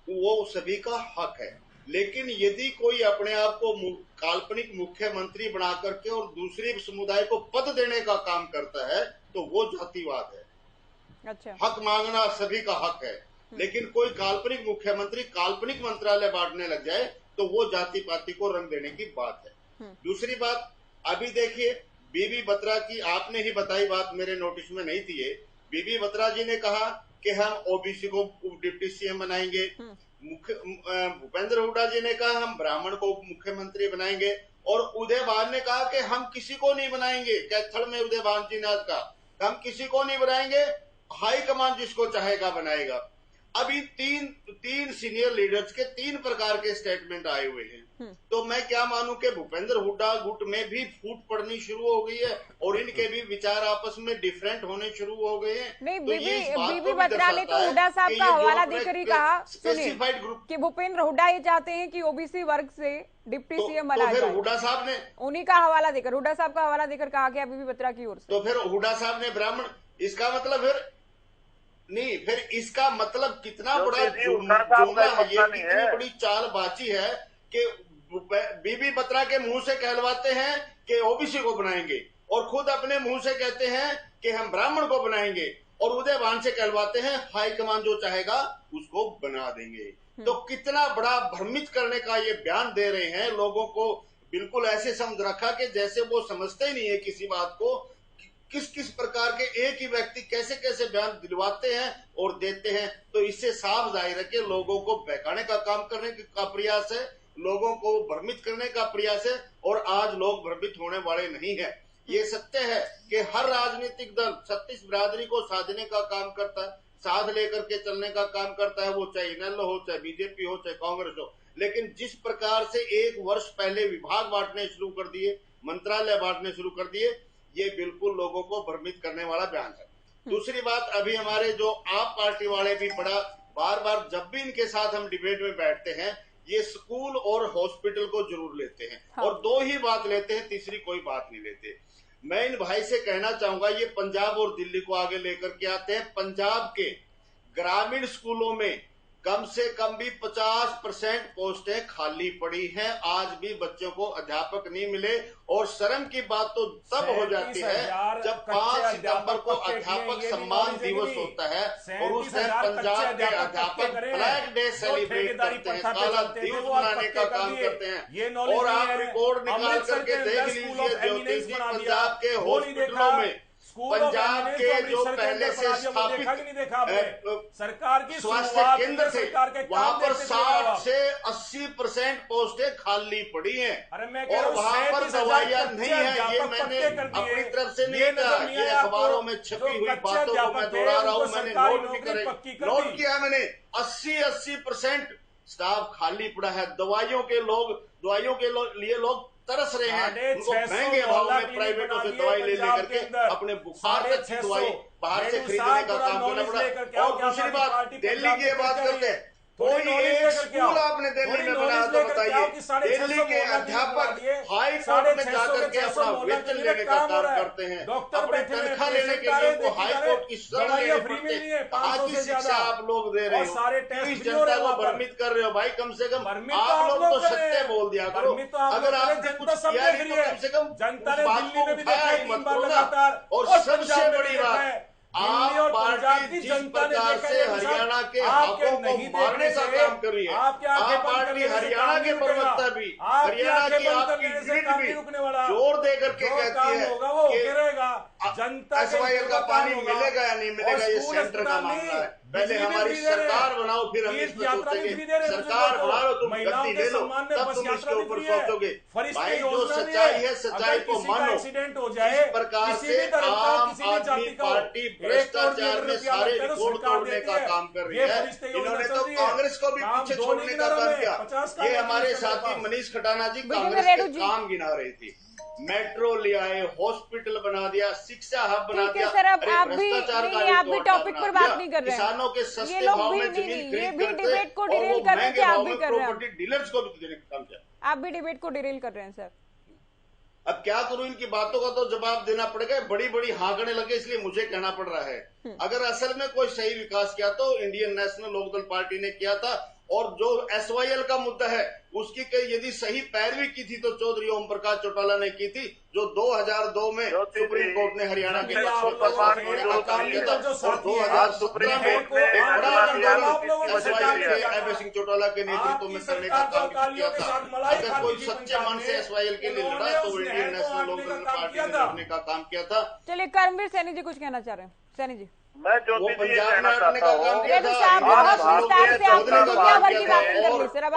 वो सभी का हक है। लेकिन यदि कोई अपने आप को काल्पनिक मुख्यमंत्री बना करके और दूसरे समुदाय को पद देने का काम करता है तो वो जातिवाद है। अच्छा। हक मांगना सभी का हक है, लेकिन कोई काल्पनिक मुख्यमंत्री काल्पनिक मंत्रालय बांटने लग जाए तो वो जाति पाति को रंग देने की बात है। दूसरी बात, अभी देखिए बीबी बत्रा की आपने ही बताई बात, मेरे नोटिस में नहीं थी ये। बीबी बत्रा जी ने कहा कि हम ओबीसी को डिप्टी सीएम बनाएंगे। भूपेंद्र हुड्डा जी ने कहा हम ब्राह्मण को मुख्यमंत्री बनाएंगे, और उदयभान ने कहा कि हम किसी को नहीं बनाएंगे। कैथल में उदयभान जी ने आज कहा हम किसी को नहीं बनाएंगे, हाईकमान जिसको चाहेगा बनाएगा। अभी तीन सीनियर लीडर्स के 3 प्रकार के स्टेटमेंट आए हुए हैं। तो मैं क्या मानूं कि भूपेंद्र हुड्डा गुट में भी फूट पड़नी शुरू हो गई है और इनके भी विचार आपस में डिफरेंट होने शुरू हो गए हैं। नहीं, तो बीबी बत्रा ने तो हुड्डा साहब का हवाला देकर ही कहा, सुनिए, कि भूपेंद्र हुड्डा ये चाहते हैं कि ओबीसी वर्ग से डिप्टी सीएम बनाया जाए। हुड्डा साहब ने उन्हीं का हवाला देकर, हुड्डा साहब का हवाला देकर कहा गया बीबी बत्रा की ओर से। तो फिर हुड्डा साहब ने ब्राह्मण, इसका मतलब फिर इसका मतलब कितना बड़ा जुमला है, ये कितनी बड़ी चालबाजी है कि बीबी बत्रा के मुंह से कहलवाते हैं कि ओबीसी को बनाएंगे और खुद अपने मुंह से कहते हैं कि हम ब्राह्मण को बनाएंगे, और उदयभान से कहलवाते हैं हाईकमान जो चाहेगा उसको बना देंगे। तो कितना बड़ा भ्रमित करने का ये बयान दे रहे हैं, लोगों को बिल्कुल ऐसे समझ रखा कि जैसे वो समझते ही नहीं है किसी बात को। किस किस प्रकार के एक ही व्यक्ति कैसे कैसे बयान दिलवाते हैं और देते हैं। तो इससे साफ जाहिर है कि लोगों को बहकाने का काम करने का प्रयास है, लोगों को भ्रमित करने का प्रयास है, और आज लोग भ्रमित होने वाले नहीं है। ये सत्य है कि हर राजनीतिक दल 36 बिरादरी को साधने का काम करता है, साध लेकर के चलने का काम करता है, वो चाहे इनेलो हो, चाहे बीजेपी हो, चाहे कांग्रेस हो। लेकिन जिस प्रकार से 1 वर्ष पहले विभाग बांटने शुरू कर दिए, मंत्रालय बांटने शुरू कर दिए, ये बिल्कुल लोगों को भ्रमित करने वाला बयान है। दूसरी बात, अभी हमारे जो आप पार्टी वाले भी बड़ा बार बार जब भी इनके साथ हम डिबेट में बैठते हैं, ये स्कूल और हॉस्पिटल को जरूर लेते हैं। हाँ। और 2 ही बात लेते हैं, तीसरी कोई बात नहीं लेते। मैं इन भाई से कहना चाहूंगा, ये पंजाब और दिल्ली को आगे लेकर के आते हैं। पंजाब के ग्रामीण स्कूलों में कम से कम भी 50% पोस्टें खाली पड़ी हैं। आज भी बच्चों को अध्यापक नहीं मिले, और शर्म की बात तो तब हो जाती है जब 5 सितंबर को अध्यापक सम्मान दिवस होता है और उस दिन पंजाब के अध्यापक ब्लैक डे सेलिब्रेट करते हैं, काला दिवस मनाने का काम करते हैं। और आप रिकॉर्ड निकाल करके देख लीजिए ज्योति जी, पंजाब के हॉस्पिटलों में, पंजाब के जो पहले से स्थापित सरकार की स्वास्थ्य केंद्र थे, वहाँ पर 60 से 80% पोस्टें खाली पड़ी हैं, और वहाँ पर दवाइयाँ नहीं है। ये मैंने अपनी तरफ से नहीं कहा, ये अखबारों में छपी हुई बातों को मैं दोहरा रहा हूँ, मैंने नोट किया मैंने 80% स्टाफ खाली पड़ा है। दवाइयों के लिए लोग तरस रहे हैं, उनको महंगे भाव में प्राइवेटों से दवाई ले लेकर के अपने बुखार तक की दवाई बाहर से खरीदने का काम करना पड़ा। और दूसरी बात, दिल्ली की बात करते हैं, कोई एक स्कूल आपने दिल्ली में बनाया तो बताइए। दिल्ली के अध्यापक हाई कोर्ट में जाकर के अपना वेतन लेने का काम करते हैं, अपनी तनख्वाह लेने के लिए उनको हाई कोर्ट की शरण लेनी पड़ती है। आज की शिक्षा आप लोग दे रहे हो, इस जनता को भ्रमित कर रहे हो। भाई कम से कम आप लोग तो सत्य बोल दिया करो। अगर आपने कुछ किया नहीं तो कम से कम उस बात को उठाया ही मत करो ना। और सबसे बड़ी बात, आप पार्टी जिस प्रकार से हरियाणा के हकों को मारने का काम कर रही है, आप पार्टी हरियाणा के प्रवक्ता भी, हरियाणा की आपकी ग्रिड भी जोर दे करके कहती है कि एसवाईएल का पानी मिलेगा या नहीं मिलेगा, ये सेंटर का मामला है। पहले हमारी सरकार बनाओ, फिर हम इसमें सोचेंगे। सरकार बना लो, तुम गद्दी ले लो, तब तुम इसके ऊपर सोचोगे। भाई जो सच्चाई है, सच्चाई को मानो। इस प्रकार से आम आदमी पार्टी भ्रष्टाचार में सारे रिकॉर्ड तोड़ने का काम कर रही है। इन्होंने तो कांग्रेस को भी पीछे छोड़ने का काम किया। ये हमारे साथी मनीष खटाना जी कांग्रेस के काम गिना रही थी। मेट्रो ले आए, हॉस्पिटल बना दिया, शिक्षा हब बना दिया। सर, अब आप भी भ्रष्टाचार का नहीं, आप भी टॉपिक पर बात नहीं कर रहे हैं। किसानों के सस्ते भाव में जमीन खरीद करते डिबेट को डिरेल कर रहे हैं, आप भी कर रहे हैं। प्रॉपर्टी डीलर्स को भी देने का काम किया। आप भी डिबेट को डिरेल कर रहे हैं सर। अब क्या करूं, इनकी बातों का तो जवाब देना पड़ेगा। बड़ी बड़ी हाँकने लगे, इसलिए मुझे कहना पड़ रहा है। अगर असल में कोई सही विकास किया तो इंडियन नेशनल लोकदल पार्टी ने किया था, और जो एसवाईएल का मुद्दा है उसकी यदि सही पैरवी की थी तो चौधरी ओम प्रकाश चौटाला ने की थी, जो 2002 में सुप्रीम कोर्ट ने हरियाणा के पक्ष में फैसला सुनाने का काम किया था, और 2017 में एक बड़ा आंदोलन एसवाईएल के अभय सिंह चौटाला के नेतृत्व में करने का काम किया था। अगर कोई सच्चे मन से एसवाईएल के लिए लड़ा तो इंडियन नेशनल लोकदल पार्टी ने लड़ने का काम किया था। चलिए कर्मवीर सैनी जी कुछ कहना चाह रहे हैं। सैनी जी, मैं जो पंजाब में हटने का काम किया था,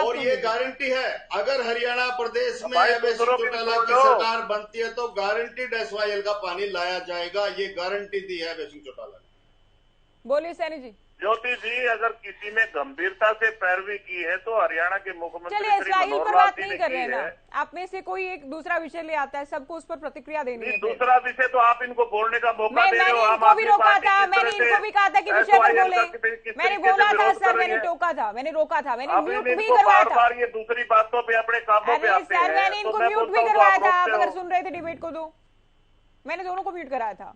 और ये गारंटी है अगर हरियाणा प्रदेश में अभय सिंह चौटाला की सरकार बनती है तो गारंटीड एसवाईएल का पानी लाया जाएगा। ये गारंटी दी है अभय सिंह चौटाला ने। बोलिए सैनी जी। ज्योति जी, अगर किसी ने गंभीरता से पैरवी की है तो हरियाणा के मुख्यमंत्री चलिए एसवाईएल पर बात नहीं कर रहे हैं ना, आप में से कोई एक दूसरा विषय ले आता है, सबको उस पर प्रतिक्रिया देनी है। दूसरा विषय तो आप इनको बोलने का मौका दे रहे हो। इनको भी रोका था, मैंने इनको भी कहा था कि विषय पर बोले, मैंने बोला था सर, मैंने टोका था, मैंने रोका था, मैंने म्यूट भी करवाया था। ये दूसरी बातों पे अपने कामों पे आते हैं। सर मैंने इनको म्यूट भी करवाया था, आप अगर सुन रहे थे डिबेट को तो मैंने दोनों को म्यूट कराया था।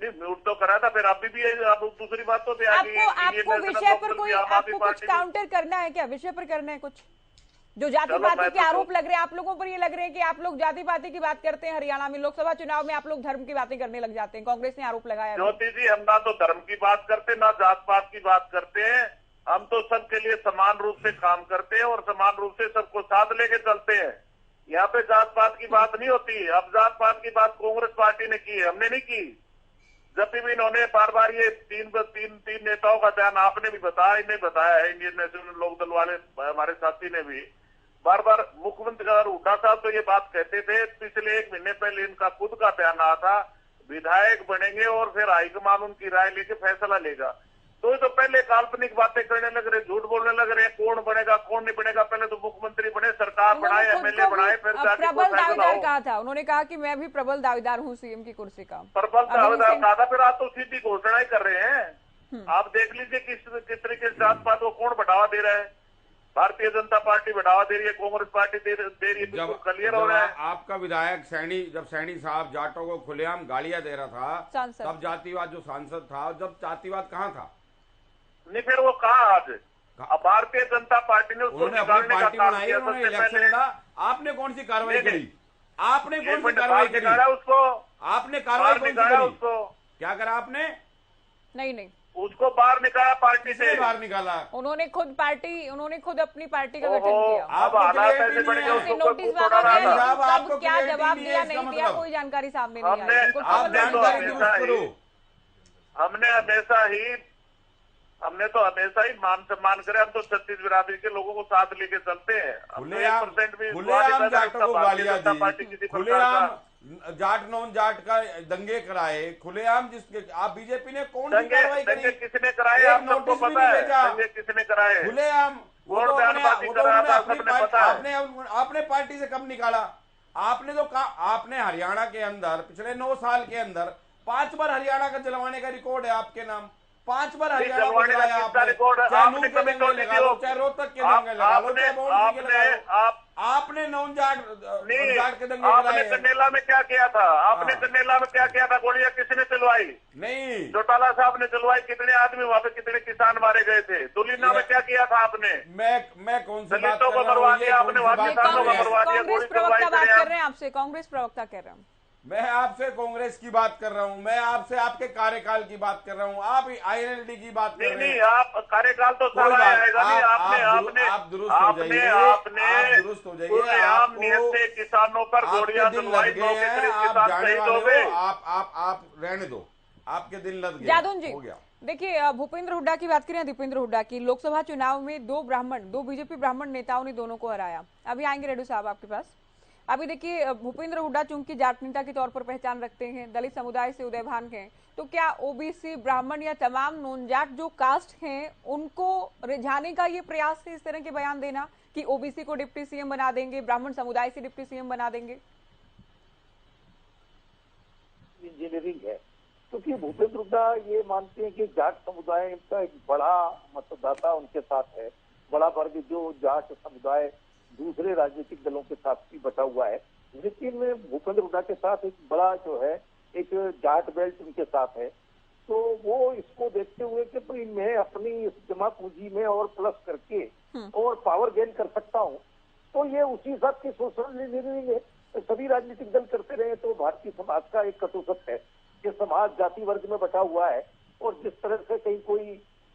म्यूट तो करा था, फिर अभी भी आप दूसरी बातों पे आपको विषय पर कोई आपको कुछ काउंटर करना है क्या? विषय पर करना है कुछ? जो जाति पाति के आरोप लग रहे हैं आप लोगों पर, ये लग रहे हैं कि आप लोग जाति पाति की बात करते हैं, हरियाणा में लोकसभा चुनाव में आप लोग धर्म की बातें करने लग जाते हैं, कांग्रेस ने आरोप लगाया। ज्योति जी, हम ना तो धर्म की बात करते ना जात पात की बात करते हैं, हम तो सबके लिए समान रूप से काम करते हैं और समान रूप से सबको साथ लेके चलते हैं। यहाँ पे जात पात की बात नहीं होती। अब जात पात की बात कांग्रेस पार्टी ने की है, हमने नहीं की। जब भी इन्होंने बार बार ये तीन नेताओं का बयान आपने भी बताया, इन्हें बताया है, इंडियन नेशनल लोकदल वाले हमारे साथी ने भी बार बार, मुख्यमंत्री अगर हुड्डा साहब तो ये बात कहते थे, पिछले 1 महीने पहले इनका खुद का बयान आया था, विधायक बनेंगे और फिर हाईकमान उनकी राय लेके फैसला लेगा। तो ये तो पहले काल्पनिक बातें करने लग रहे, झूठ बोलने लग रहे, कौन बनेगा कौन नहीं बनेगा। पहले तो मुख्यमंत्री बने, सरकार बनाए, एमएलए बनाए, फिर प्रबल दावेदार कहा था उन्होंने, कहा कि मैं भी प्रबल दावेदार हूँ सीएम की कुर्सी का। प्रबल दावेदार कहा था, फिर आप तो सीधी घोषणा ही कर रहे हैं। आप देख लीजिए किस तरीके से जात पात को कौन बढ़ावा दे रहा है। भारतीय जनता पार्टी बढ़ावा दे रही है, कांग्रेस पार्टी दे रही है, बिल्कुल क्लियर हो रहा है। आपका विधायक जब सैनी साहब जाटों को खुलेआम गालियां दे रहा था, तब जातिवाद जो सांसद था, जब जातिवाद कहाँ था? नहीं, फिर वो कहा आज भारतीय जनता पार्टी ने उसको निकालने का काम किया। सबसे पहले आपने कौन सी कार्रवाई करी? आपने कौन सी कार्रवाई करी? उसको आपने कार्रवाई कौन सी करी? उसको क्या करा आपने? नहीं, उसको बाहर निकाला, पार्टी से बाहर निकाला। उन्होंने खुद अपनी पार्टी का गठन किया। अब हालात ऐसे बन गए, नोटिस क्या जवाब दिया नहीं दिया कोई जानकारी सामने नहीं आई। हमने तो हमेशा ही मान सम्मान करे। हम तो छत्तीस बिरादरी के लोगों को साथ लेके चलते हैं। खुलेआम जाट नॉन जाट का दंगे कराए, खुलेआम जिसके आप बीजेपी ने कौन सी कार्रवाई करी? किसने कराए? आप सबको पता है दंगे किसने कराए? खुलेआम आपने पार्टी से कब निकाला? आपने तो कहा, आपने हरियाणा के अंदर पिछले 9 साल के अंदर 5 बार हरियाणा का जलवाने का रिकॉर्ड है आपके नाम। 5 बार हरियाणा को जलाया आपने, चाहे नूह के दंगे लगा लो, चाहे रोहतक के दंगे लगा लो, चाहे बाउंड्री के लगा लो। आपने नॉन जाट के दंगे आपने कंडेला में क्या किया था? आपने कंडेला में क्या किया था? गोलियां किसने चलवाई? नहीं, चौटाला साहब ने चलवाई। कितने आदमी वहाँ पे, कितने किसान मारे गए थे? दुलीना में क्या किया था आपने? मैं कौन सी दलितों को मरवा दिया आपने, वहाँ किसानों को मरवा दिया। कांग्रेस प्रवक्ता बात कर रहे हैं आपसे, कांग्रेस प्रवक्ता कह रहे हैं। मैं आपसे कांग्रेस की बात कर रहा हूं, मैं आपसे आपके कार्यकाल की बात कर रहा हूं, आप आईएनएलडी की बात कर रहे हैं। नहीं, आप कार्यकाल तो सारा आएगा नहीं। आप दुरुस्त हो जाइए, आप दुरुस्त हो जाइए। किसानों पर गोलियां चलवाई, आप रहने दो, आपके दिन लग गए। जादून जी, देखिए भूपेंद्र हुड्डा की बात करें, दीपेंद्र हुड्डा की, लोकसभा चुनाव में 2 बीजेपी ब्राह्मण नेताओं ने दोनों को हराया। अभी आएंगे रेड्डी साहब आपके पास। अभी देखिए भूपेंद्र हुड्डा चूंकि जाट नेता के तौर पर पहचान रखते हैं, दलित समुदाय से उदय भान हैं, तो क्या ओबीसी ब्राह्मण या तमाम नॉन जाट जो कास्ट हैं उनको रिझाने का ये प्रयास है, इस तरह के बयान देना कि ओबीसी को डिप्टी सीएम बना देंगे, ब्राह्मण समुदाय से डिप्टी सीएम बना देंगे? इंजीनियरिंग है, क्योंकि भूपेंद्र हुड्डा ये मानते हैं कि जाट समुदाय का एक बड़ा मतदाता उनके साथ है, बड़ा वर्ग जो जाट समुदाय दूसरे राजनीतिक दलों के साथ भी बटा हुआ है, लेकिन भूपेंद्र हुड्डा के साथ एक बड़ा जो है एक जाट बेल्ट उनके साथ है। तो वो इसको देखते हुए कि भाई मैं अपनी इस जमा पूंजी में और प्लस करके और पावर गेन कर सकता हूँ, तो ये उसी हिसाब की सोशल इंजीनियरिंग है। सभी राजनीतिक दल करते रहे तो भारतीय समाज का एक कटु सत्य है कि समाज जाति वर्ग में बटा हुआ है, और जिस तरह से कहीं कोई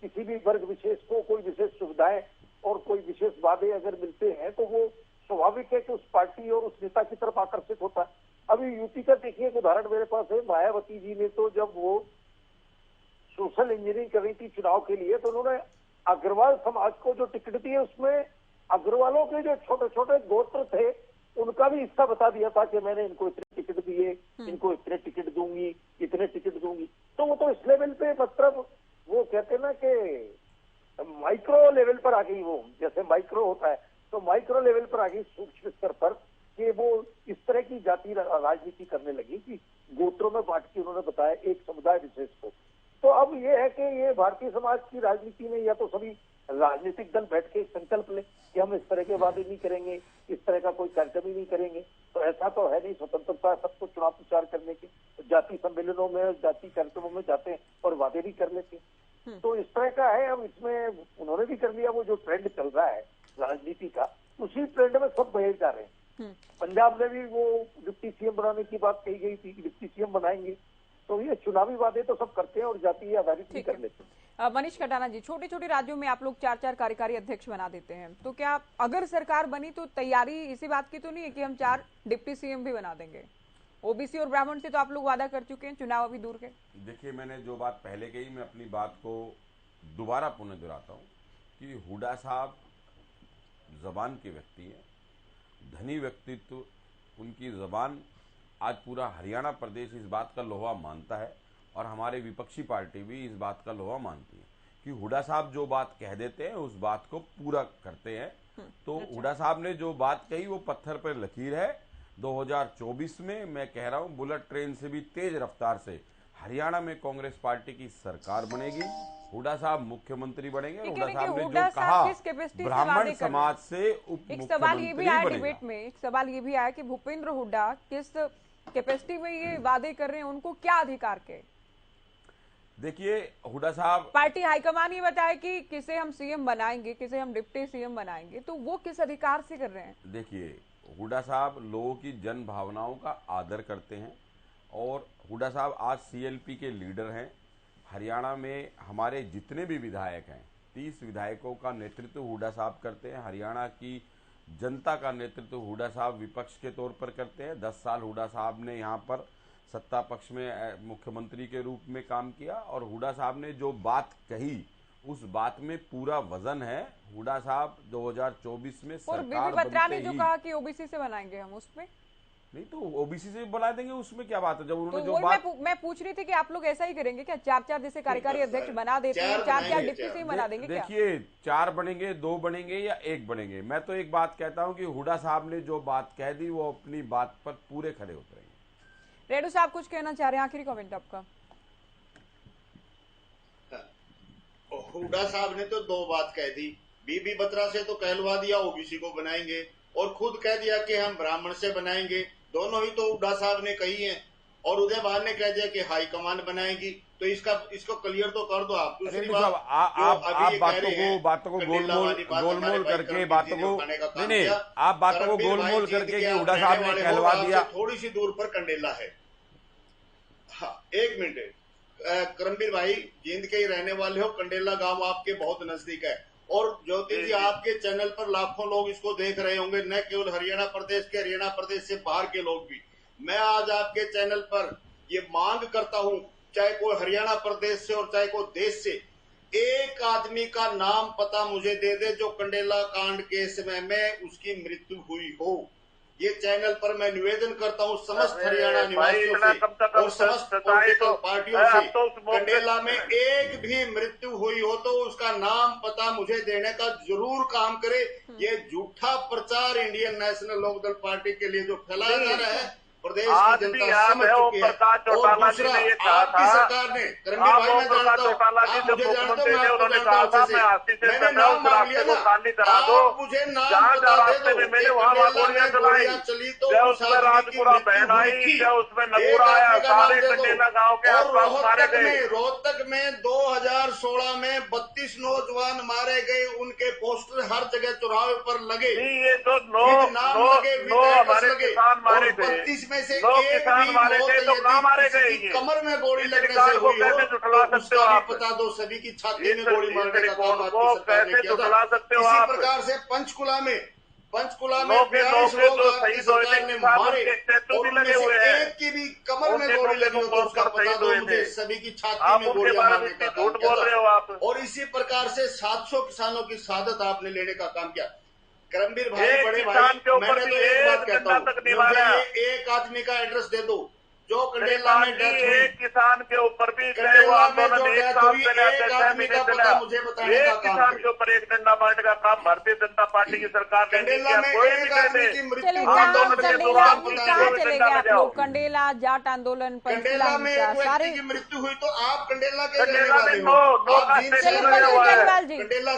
किसी भी वर्ग विशेष को कोई विशेष सुविधाएं और कोई विशेष वादे अगर मिलते हैं तो वो स्वाभाविक है कि उस पार्टी और उस नेता की तरफ आकर्षित होता है। अभी यूपी का देखिए एक उदाहरण मेरे पास है, मायावती जी ने तो जब वो सोशल इंजीनियरिंग कर रही थी चुनाव के लिए, तो उन्होंने अग्रवाल समाज को जो टिकट दी है उसमें अग्रवालों के जो छोटे छोटे गोत्र थे उनका भी हिस्सा बता दिया था कि मैंने इनको इतने टिकट दिए, इनको इतने टिकट दूंगी, इतने टिकट दूंगी। तो वो तो इस लेवल पे मतलब वो कहते हैं ना कि माइक्रो लेवल पर आ गई, वो जैसे माइक्रो होता है तो माइक्रो लेवल पर आ गई, सूक्ष्म स्तर पर, कि वो इस तरह की जाति राजनीति करने लगी कि गोत्रों में बांट के उन्होंने बताया एक समुदाय विशेष को। तो अब ये है कि ये भारतीय समाज की राजनीति में या तो सभी राजनीतिक दल बैठ के संकल्प ले कि हम इस तरह के वादे नहीं करेंगे, इस तरह का कोई कार्यक्रम ही नहीं करेंगे, तो ऐसा तो है नहीं। स्वतंत्रता सबको चुनाव प्रचार करने की, तो जाति सम्मेलनों में जाति कार्यक्रमों में जाते हैं और वादे भी कर लेते हैं, तो इस तरह का है। अब इसमें उन्होंने भी कर लिया, वो जो ट्रेंड चल रहा है राजनीति का, उसी ट्रेंड में सब बहे जा रहे हैं। पंजाब में भी वो डिप्टी सीएम बनाने की बात कही गई थी कि डिप्टी सीएम बनाएंगे, तो ये चुनावी वादे तो सब करते हैं और जातीय आधारित भी कर लेते हैं। मनीष खटाना जी, छोटे छोटे राज्यों में आप लोग 4-4 कार्यकारी अध्यक्ष बना देते हैं, तो क्या अगर सरकार बनी तो तैयारी इसी बात की तो नहीं है कि हम 4 डिप्टी सीएम भी बना देंगे? ओबीसी और ब्राह्मण से तो आप लोग वादा कर चुके हैं, चुनाव अभी दूर के। देखिए, मैंने जो बात पहले कही, मैं अपनी बात को दोबारा पुनः दोहराता हूँ कि हुड्डा साहब जबान के व्यक्ति हैं, धनी व्यक्तित्व, उनकी जबान आज पूरा हरियाणा प्रदेश इस बात का लोहा मानता है और हमारे विपक्षी पार्टी भी इस बात का लोहा मानती है कि हुड्डा साहब जो बात कह देते हैं उस बात को पूरा करते हैं। तो हुड्डा साहब ने जो बात कही वो पत्थर पर लकीर है। 2024 में मैं कह रहा हूं बुलेट ट्रेन से भी तेज रफ्तार से हरियाणा में कांग्रेस पार्टी की सरकार बनेगी, हुड्डा साहब मुख्यमंत्री बनेंगे। और हुड्डा साहब ने जो कहा ब्राह्मण समाज से उप एक सवाल ये भी आया डिबेट में, एक सवाल ये भी आया कि भूपेंद्र हुड्डा किस कैपेसिटी में ये वादे कर रहे हैं, उनको क्या अधिकार के? देखिए, हुड्डा साहब, पार्टी हाईकमान ये बताया कि किसे हम सीएम बनाएंगे, किसे हम डिप्टी सीएम बनाएंगे, तो वो किस अधिकार से कर रहे हैं? देखिए, हुड्डा साहब लोगों की जन भावनाओं का आदर करते हैं और हुड्डा साहब आज सीएलपी के लीडर हैं। हरियाणा में हमारे जितने भी विधायक हैं, 30 विधायकों का नेतृत्व हुड्डा साहब करते हैं। हरियाणा की जनता का नेतृत्व हुड्डा साहब विपक्ष के तौर पर करते हैं। 10 साल हुड्डा साहब ने यहाँ पर सत्ता पक्ष में मुख्यमंत्री के रूप में काम किया और हुड्डा साहब ने जो बात कही उस बात में पूरा वजन है। हुड्डा साहब 2024 में सरकार बनते ही, जो कहा कि ओबीसी से बनाएंगे हम, उसमें नहीं तो ओबीसी से बना देंगे, उसमें क्या बात है? जब उन्होंने तो जो बात मैं पूछ रही थी कि आप लोग ऐसा ही करेंगे क्या? 4-4 जैसे कार्यकारी अध्यक्ष बना देते हैं, 4-4 डिप्टी सीएम बना देंगे क्या? देखिए, 4 बनेंगे, 2 बनेंगे या 1 बनेंगे, मैं तो एक बात कहता हूं कि हुड्डा साहब ने जो बात कह दी वो अपनी बात पर पूरे खड़े उतरेंगे। रेडू साहब कुछ कहना चाह रहे हैं, आखिरी कमेंट आपका। हुड्डा साहब ने तो 2 बात कह दी, बीबी बत्रा से तो कहलवा दिया ओबीसी को बनाएंगे और खुद कह दिया कि हम ब्राह्मण से बनाएंगे। दोनों ही तो हुड्डा साहब ने कही है और उदय भान ने कह दिया कि हाई कमान बनाएगी। तो इसको क्लियर तो कर दो आप। दूसरी बात, आप बातों को गोलमोल करके बातों को नहीं, आप बातों को गोलमोल करके कि हुड्डा साहब ने कहलवा दिया। थोड़ी सी दूर पर कंडेला है। हाँ, 1 मिनट, करमबीर भाई जींद के ही रहने वाले हो, कंडेला गांव आपके बहुत नजदीक है और ज्योति जी आपके चैनल पर लाखों लोग इसको देख रहे होंगे, न केवल हरियाणा प्रदेश से बाहर के लोग भी। मैं आज आपके चैनल पर ये मांग करता हूं, चाहे कोई हरियाणा प्रदेश से और चाहे कोई देश से, एक आदमी का नाम पता मुझे दे दे जो कंडेला कांड केस में उसकी मृत्यु हुई हो। ये चैनल पर मैं निवेदन करता हूँ समस्त हरियाणा निवासियों से और समस्त पॉलिटिकल पार्टियों से, कंडेला में एक भी मृत्यु हुई हो तो उसका नाम पता मुझे देने का जरूर काम करे। ये झूठा प्रचार इंडियन नेशनल लोकदल पार्टी के लिए जो फैलाया जा रहा है, प्रदेश आज की भी जनता याद समझ है ओम चुकी है। प्रकाश और चौटाला जी दूसरा, ने ये कहा आपकी था, सरकार ने रणबीर आप भाई, ओम मैं प्रकाश जानता हूँ, चौटाला जी आप जब मुझे जानते हो, मुख्यमंत्री मैं थे आपको उन्होंने जानता कहा हूँ था अच्छे मैं से। आशीष से मैंने कर रहा हूँ, नाम उस मांग रास्ते लिया को ना, खाली करा दो, आप मुझे नाम जहाँ बता जहाँ दे रास्ते दो में कि मिले वहाँ वहाँ कंडेला गोलियां में चलाई, गोलियां चली तो क्या उस उसमें आदमी की राजपुरा मृत्यु बहन हुई आई, थी। क्या उसमें एक नगूरा आया, आदमी का नाम सारे दे दो। कंडेला गांव के और आसपास मारे गए। रोहतक में 2016 में 32 नौजवान मारे गए, उनके पोस्टर हर जगह चौराहे पर लगे, ये जो विद नाम लगे, विद नो एड्रेस हमारे लगे। किसान मारे और थे, 32 में से 9 एक किसान भी मारे मौत थे, तो यदि कहाँ मारे किसी गए की ये? कमर में गोली इस लगने रिकॉर्ड से को हुई हो कैसे तो झुठला सकते हो उसका भी आप? बता दो, सभी की छाती इस में गोली मारने का काम रिकॉर्ड आपकी को सरकार ने कैसे किया झुठला था। सकते हो इसी आप? प्रकार से पंचकुला में नौ के 42 जो लोग आपकी शहीद हुए थे सरकार ने किसान, मारे, उनके स्टैचू और भी उनमें लगे से हुए हैं। एक की भी कमर में उनके गोली नौ के लगी हो तो नौ उसका पर बता शहीद दो हुए मुझे, थे। सभी की छाती आप में उनके गोलियां बारे में मारने का इतनी काम झूठ किया बोल रहे हो था। आप। और इसी प्रकार से 700 किसानों की शहादत आपने लेने का काम किया। करमबीर भाई, एक बड़े किसान के भाई, ऊपर मैंने भी तो एक बात एक कहता डंडा तक हूँ, नहीं मुझे मारा। ये एक आदमी का एड्रेस दे दो जो कंडेला श्रीमान में जी, डेथ हुई। एक किसान के ऊपर भी चाहे वो कंडेला में आंदोलन जो एक डेथ साल हुई, चला, एक चाहे 6 आदमी महीने का चला, पता मुझे बताने का एक काम किसान करे। के ऊपर एक डंडा मारने का काम भारतीय जनता पार्टी की सरकार ने नहीं कंडेला किया। में कोई एक नहीं आदमी कहते की मृत्यु चलिए हुई कहाँ तो मुझे कंडेला उसका कहाँ पता है। चले गए आप लोग? कंडेला, जाट आंदोलन, पंचकुला कंडेला में हिंसा, एक व्यक्ति सारे की मृत्यु हुई तो आप कंडेला के रहने कंडेला में वाले हो। नौ आप का जींद स्टेशन से चलिए लगा हुआ है। केजरीवाल जी, कंडेला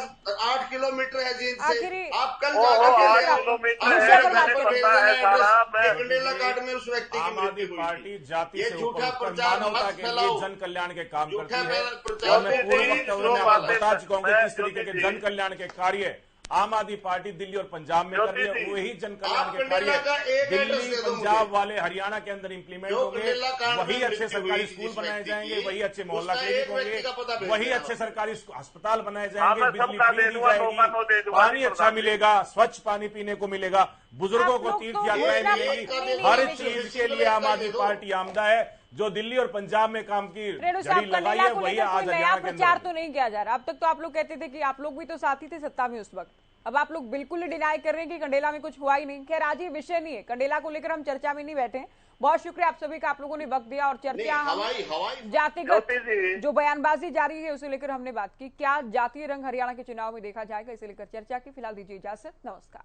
8 किलोमीटर है जींद से। आखिरी आप कल ओहो, जाकर के 8 ले आओ। किलोमीटर आप है, विषय पर मेरे बात घर पर करें। भेज पता है देना सारा। एड्रेस मैं कि कंडेला कांड में उस व्यक्ति की आम आदमी मृत्यु हुई पार्टी थी। जाति ये से झूठा ऊपर प्रचार मानवता मत के लिए फैलाओ। जन कल्याण के काम झूठा करती है। प्रचार और मैं मत पूर्व फैलाओ। वक्तव्य में आपको बता चुका हूँ कि किस तरीके के जन कल्याण के कार्य आम आदमी पार्टी दिल्ली और पंजाब में कर रही है। वही जन कल्याण के कार्य दिल्ली, पंजाब वाले हरियाणा के अंदर इंप्लीमेंट होंगे। वही अच्छे सरकारी स्कूल बनाए जाएंगे, वही अच्छे मोहल्ला क्लिनिक होंगे, वही अच्छे सरकारी अस्पताल बनाए जाएंगे, बिजली फ्री दी जाएगी, पानी अच्छा मिलेगा, स्वच्छ पानी पीने को मिलेगा, बुजुर्गों को तीर्थ यात्राएं मिलेंगी। हर चीज के लिए आम आदमी पार्टी आमदा है। जो दिल्ली और पंजाब में काम की रेणु जड़ी साहब, लगाई कंडेला है को वही लेकर कोई आज नया हरियाणा के प्रचार अंदर तो नहीं किया जा रहा। अब तक तो आप लोग कहते थे कि आप लोग भी तो साथी थे सत्ता में उस वक्त। अब आप लोग बिल्कुल ही डिनाई कर रहे हैं कि कंडेला में कुछ हुआ ही नहीं। खैर, आज ये विषय नहीं है, कंडेला को लेकर हम चर्चा में नहीं बैठे। बहुत शुक्रिया आप सभी का, आप लोगों ने वक्त दिया और चर्चा हम जातिगत जो बयानबाजी जारी है उसे लेकर हमने बात की। क्या जातीय रंग हरियाणा के चुनाव में देखा जाएगा, इसे लेकर चर्चा की। फिलहाल दीजिए इजाजत, नमस्कार।